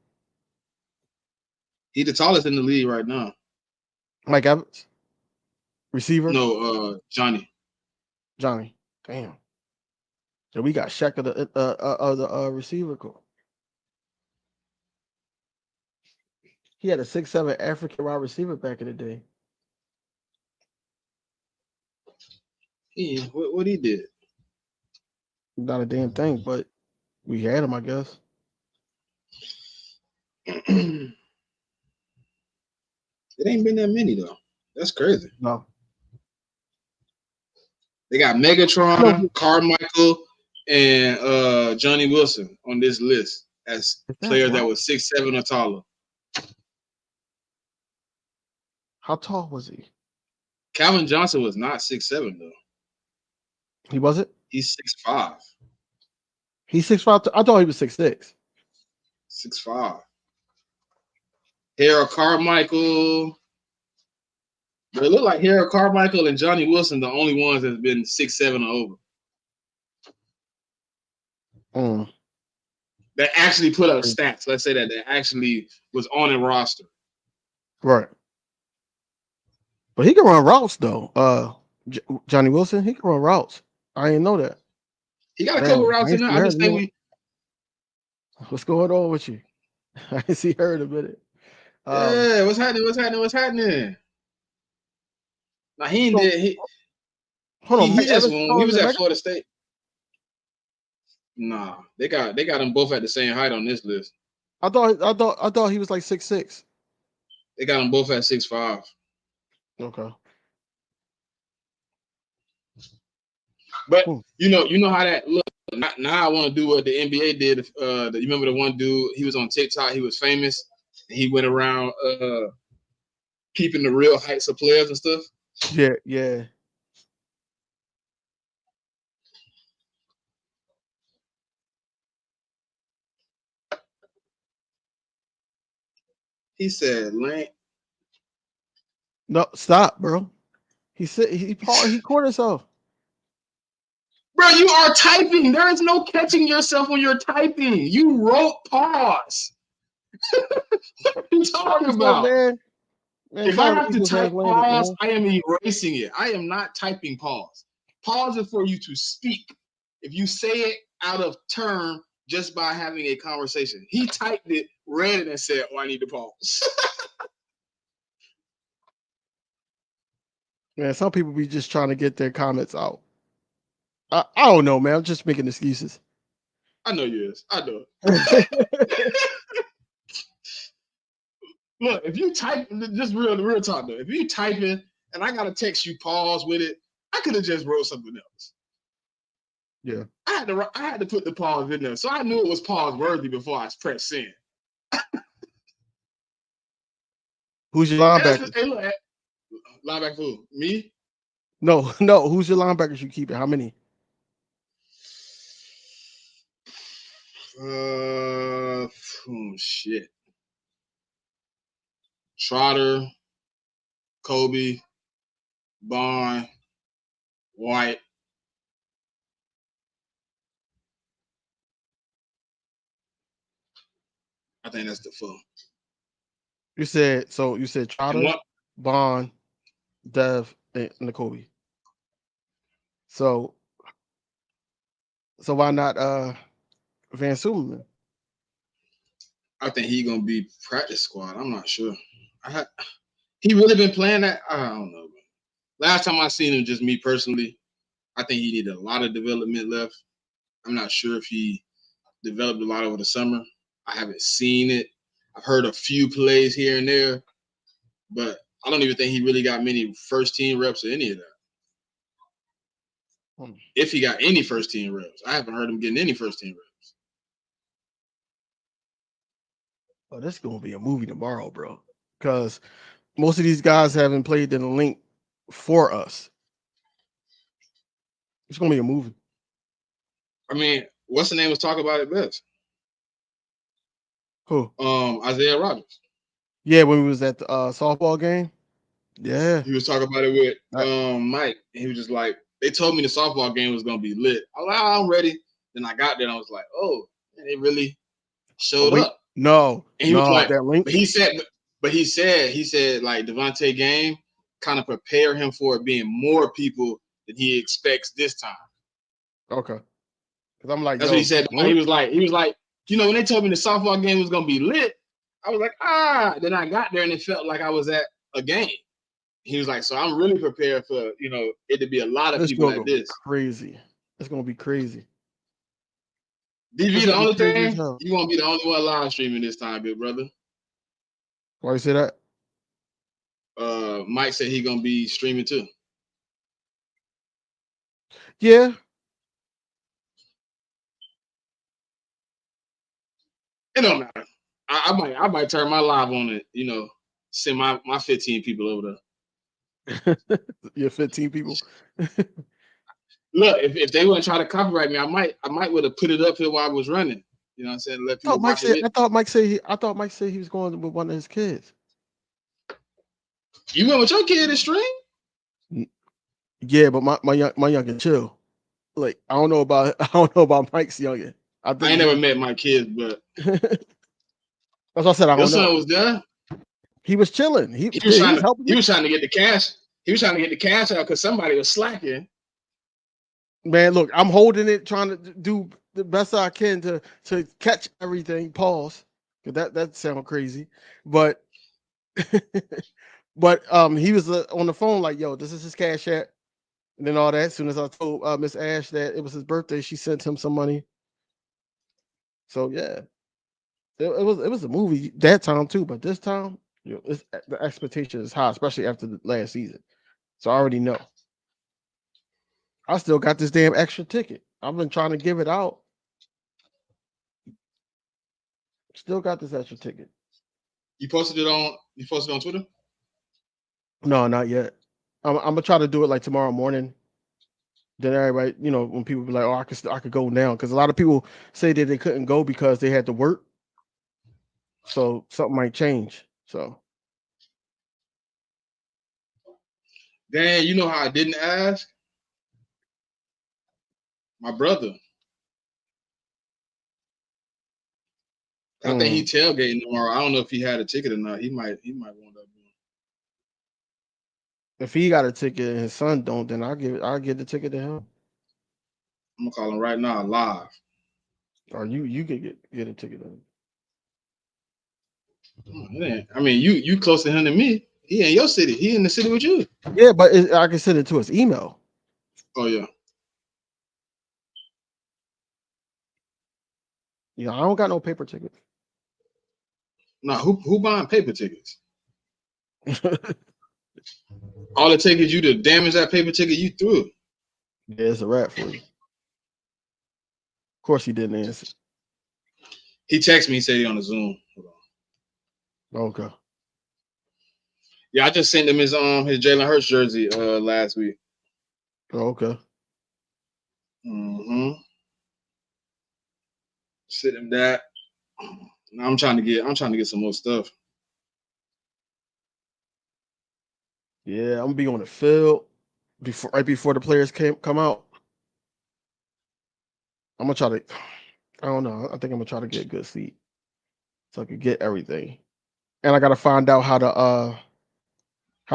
He the tallest in the league right now. Mike Evans, receiver. No, Johnny. Damn. So we got Shaq of the receiver core. He had a 6'7" African wide receiver back in the day. Yeah, what he did? Not a damn thing, but we had him, I guess. It ain't been that many though. That's crazy. No. They got Megatron, Carmichael, and Johnny Wilson on this list as players that was 6'7" or taller. How tall was he? Calvin Johnson was not 6'7" though. He wasn't? He's 6'5". He's 6'5". I thought he was 6'6". 6'5". Harold Carmichael. But it looked like Harold Carmichael and Johnny Wilson the only ones that's been 6'7" or over. That actually put up stats. Let's say that actually was on a roster. Right. But he can run routes though. Johnny Wilson, he can run routes. I didn't know that. He got a couple routes in there. I just think what's going on with you? I didn't see her in a minute. Yeah, what's happening? Now he ain't did he. Hold on, he just won. He was at Florida State. Nah, they got them both at the same height on this list. I thought he was like 6'6". They got them both at 6'5". Okay. But you know how that look. Now I want to do what the NBA did. You remember the one dude? He was on TikTok. He was famous. And he went around keeping the real heights of players and stuff. Yeah. He said, "Lane." No, stop, bro. He said he caught himself. Bro, you are typing. There is no catching yourself when you're typing. You wrote pause. What are you talking about? Man, if I have to type pause, I am erasing it. I am not typing pause. Pause is for you to speak. If you say it out of turn just by having a conversation. He typed it, read it, and said, "Oh, I need to pause." Man, some people be just trying to get their comments out. I don't know, man. I'm just making excuses. I know you is. I know. Look, if you type, just real talk though. If you type it and I gotta text you pause with it, I could have just wrote something else. Yeah. I had to put the pause in there, so I knew it was pause worthy before I pressed send. Who's your linebacker? Hey, look, linebacker who? Me? No. Who's your linebackers you keep it? How many? Shit. Trotter, Kobe, Bond, White. I think that's the full. You said Trotter, Bond, Dev, and Kobe. So So why not Van Suleman? I think he gonna be practice squad. I'm not sure. He really been playing that? I don't know. Last time I seen him, just me personally, I think he needed a lot of development left. I'm not sure if he developed a lot over the summer. I haven't seen it. I've heard a few plays here and there, but I don't even think he really got many first team reps or any of that. If he got any first team reps, I haven't heard him getting any first team reps. Oh, this is gonna be a movie tomorrow, bro. Because most of these guys haven't played in the link for us. It's gonna be a movie. I mean, what's the name was talking about it best? Who? Isaiah Rodgers. Yeah, when we was at the softball game. Yeah. He was talking about it with Mike. And he was just like, they told me the softball game was gonna be lit. I was like, oh, I'm ready. Then I got there and I was like, oh, man, they really showed up. No, And he was like, that link. but he said like Devontae game kind of prepare him for it being more people than he expects this time. Okay. Because I'm like, that's what he said. What? He was like, you know, when they told me the softball game was gonna be lit, I was like, Then I got there and it felt like I was at a game. He was like, so I'm really prepared for, you know, it to be a lot of people like this. Crazy. It's gonna be crazy. DV, the only thing, you won't be the only one live streaming this time, good brother. Why you say that? Mike said he gonna be streaming too. Yeah. It don't matter. I might turn my live on it, you know, send my 15 people over there. Your 15 people. Look, if they wouldn't try to copyright me, I might would have put it up here while I was running. You know what I'm saying? Let people watch it. I thought Mike said he was going with one of his kids. You went with your kid to stream? Yeah, but my youngin chill. Like I don't know about Mike's youngin. I ain't never met my kids, but that's what I said. I don't know. Your son was there. He was chilling. He was trying to get the cash. He was trying to get the cash out because somebody was slacking. Man, look, I'm holding it, trying to do the best I can to catch everything. Pause, because that sounds crazy, but but he was on the phone like, "Yo, this is his cash app," and then all that. As soon as I told Miss Ash that it was his birthday, she sent him some money. So yeah, it was a movie that time too, but this time, you know, the expectation is high, especially after the last season. So I already know. I still got this damn extra ticket. I've been trying to give it out. Still got this extra ticket. You posted it on Twitter? No, not yet. I'm gonna try to do it like tomorrow morning. Then everybody, you know, when people be like, "Oh, I could go now," because a lot of people say that they couldn't go because they had to work. So something might change. So, Dan, you know how I didn't ask? My brother. I think he tailgating tomorrow. I don't know if he had a ticket or not. He might want that. If he got a ticket and his son don't, then I'll give the ticket to him. I'm gonna call him right now, live. Or you can get a ticket to him. I mean, you closer to him than me. He in your city. He in the city with you. Yeah, but I can send it to his email. Oh yeah. Yeah, I don't got no paper tickets. No, who buying paper tickets? All it takes is you to damage that paper ticket, you threw it. Yeah, it's a wrap for you. Of course he didn't answer. He texted me, he said he on the Zoom. Hold on. Okay. Yeah, I just sent him his Jalen Hurts jersey last week. Oh, okay. Sent him that. Now I'm trying to get some more stuff. Yeah, I'm gonna be on the field right before the players come out. I'm gonna try to. I don't know. I think I'm gonna try to get a good seat so I can get everything. And I gotta find out how to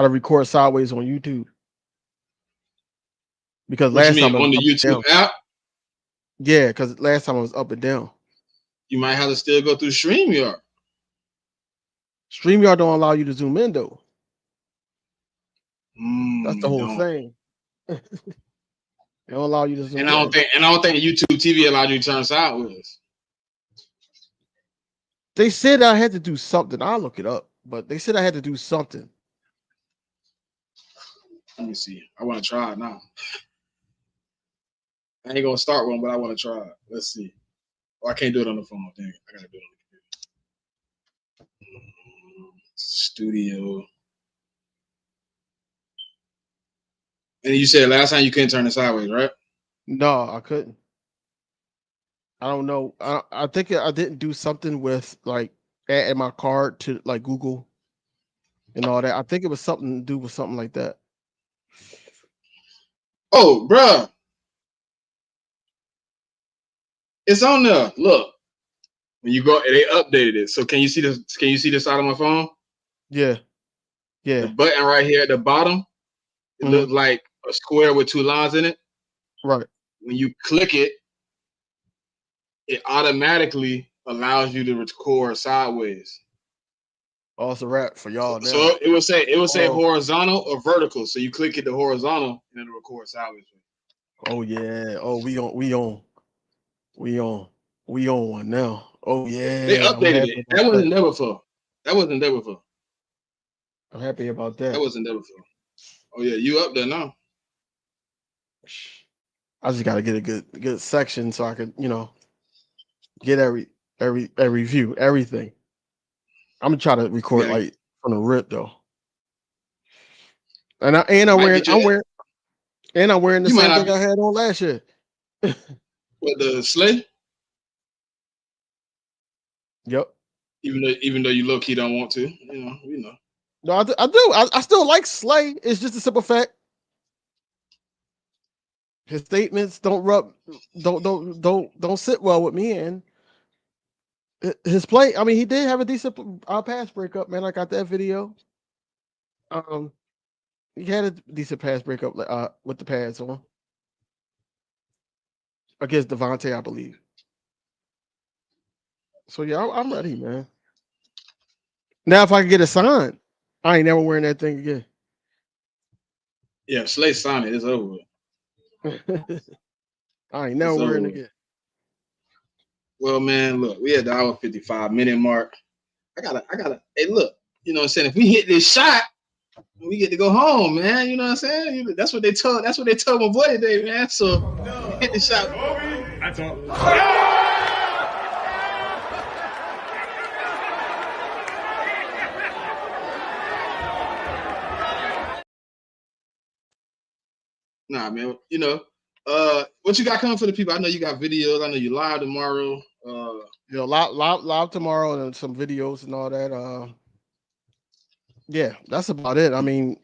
record sideways on YouTube. Because last time on the YouTube app. Yeah, because last time I was up and down. You might have to still go through StreamYard. StreamYard don't allow you to zoom in though. That's the You whole don't. thing. They don't allow you to zoom And I in. don't think YouTube TV allowed you to turn sideways. They said I had to do something. I'll look it up, but they said I had to do something. Let me see. I want to try it now. I ain't gonna start one, but I want to try it. Let's see. Oh, I can't do it on the phone. Dang it. I gotta do it on the computer. Studio. And you said last time you couldn't turn it sideways, right? No, I couldn't. I don't know. I think I didn't do something with like adding my card to like Google and all that. I think it was something to do with something like that. Oh, bruh. It's on there. Look. When you go, they updated it. So can you see this? Can you see the side of my phone? Yeah. The button right here at the bottom. It looks like a square with two lines in it. Right. When you click it, it automatically allows you to record sideways. Oh, it's a wrap for y'all now. So it would say horizontal or vertical. So you click it to horizontal and it'll record sideways. Oh yeah. Oh, we on one now. Oh yeah. They updated it. That wasn't there before. That wasn't there before. I'm happy about that. That wasn't there before. Oh yeah, you up there now. I just gotta get a good section so I could, get every view, everything. I'm gonna try to record like from the rip though. And I'm wearing the same thing I had on last year. With the sleigh? Yep. Even though you low key don't want to, we know. No, I do. I still like Slay. It's just a simple fact. His statements don't sit well with me, and his play. I mean, he did have a decent pass breakup, man. I got that video. He had a decent pass breakup with the pads on against Devontae, I believe. So yeah, I'm ready, man. Now, if I can get a sign, I ain't never wearing that thing again. Yeah, Slay signed it. It's over with. I ain't never wearing it again. Well, man, look, we at the hour 55-minute mark. I gotta. Hey, look, you know what I'm saying? If we hit this shot, we get to go home, man. You know what I'm saying? That's what they told my boy today, man. So hit the shot. That's all. Nah, man. What you got coming for the people? I know you got videos. I know you live tomorrow. Live tomorrow and some videos and all that. Yeah, that's about it. I mean,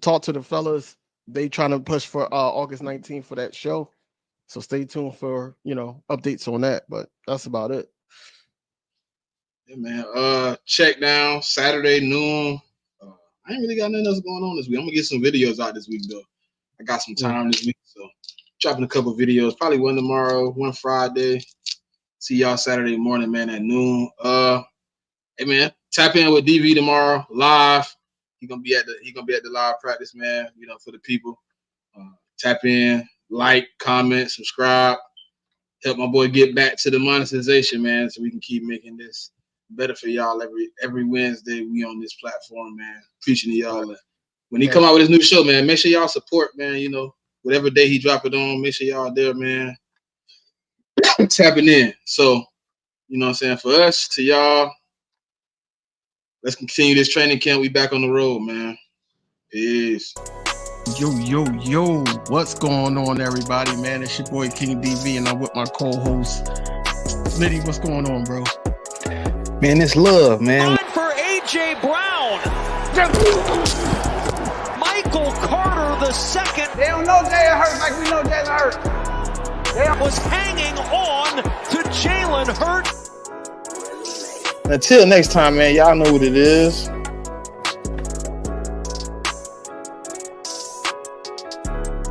talk to the fellas. They trying to push for August 19th for that show. So stay tuned for, updates on that. But that's about it. Yeah, man. Check down Saturday noon. I ain't really got nothing else going on this week. I'm gonna get some videos out this week though. I got some time this week, so dropping a couple videos. Probably one tomorrow, one Friday. See y'all Saturday morning, man, at noon. Hey man, tap in with DV tomorrow live. He gonna be at the live practice, man. For the people. Tap in, like, comment, subscribe. Help my boy get back to the monetization, man, so we can keep making this better for y'all every Wednesday. We on this platform, man. Preaching to y'all. When he come out with his new show, man, make sure y'all support, man. Whatever day he drop it on, make sure y'all there, man. Tapping in. So, you know what I'm saying? For us, to y'all, let's continue this training camp. We back on the road, man. Peace. Yo, what's going on, everybody, man? It's your boy King DV, and I'm with my co-host Smitty. What's going on, bro? Man, it's love, man. Time for A.J. Brown. Michael Carter II. They don't know Jalen Hurts like we know Jalen Hurts. Was hanging on to Jalen Hurts. Until next time, man, y'all know what it is.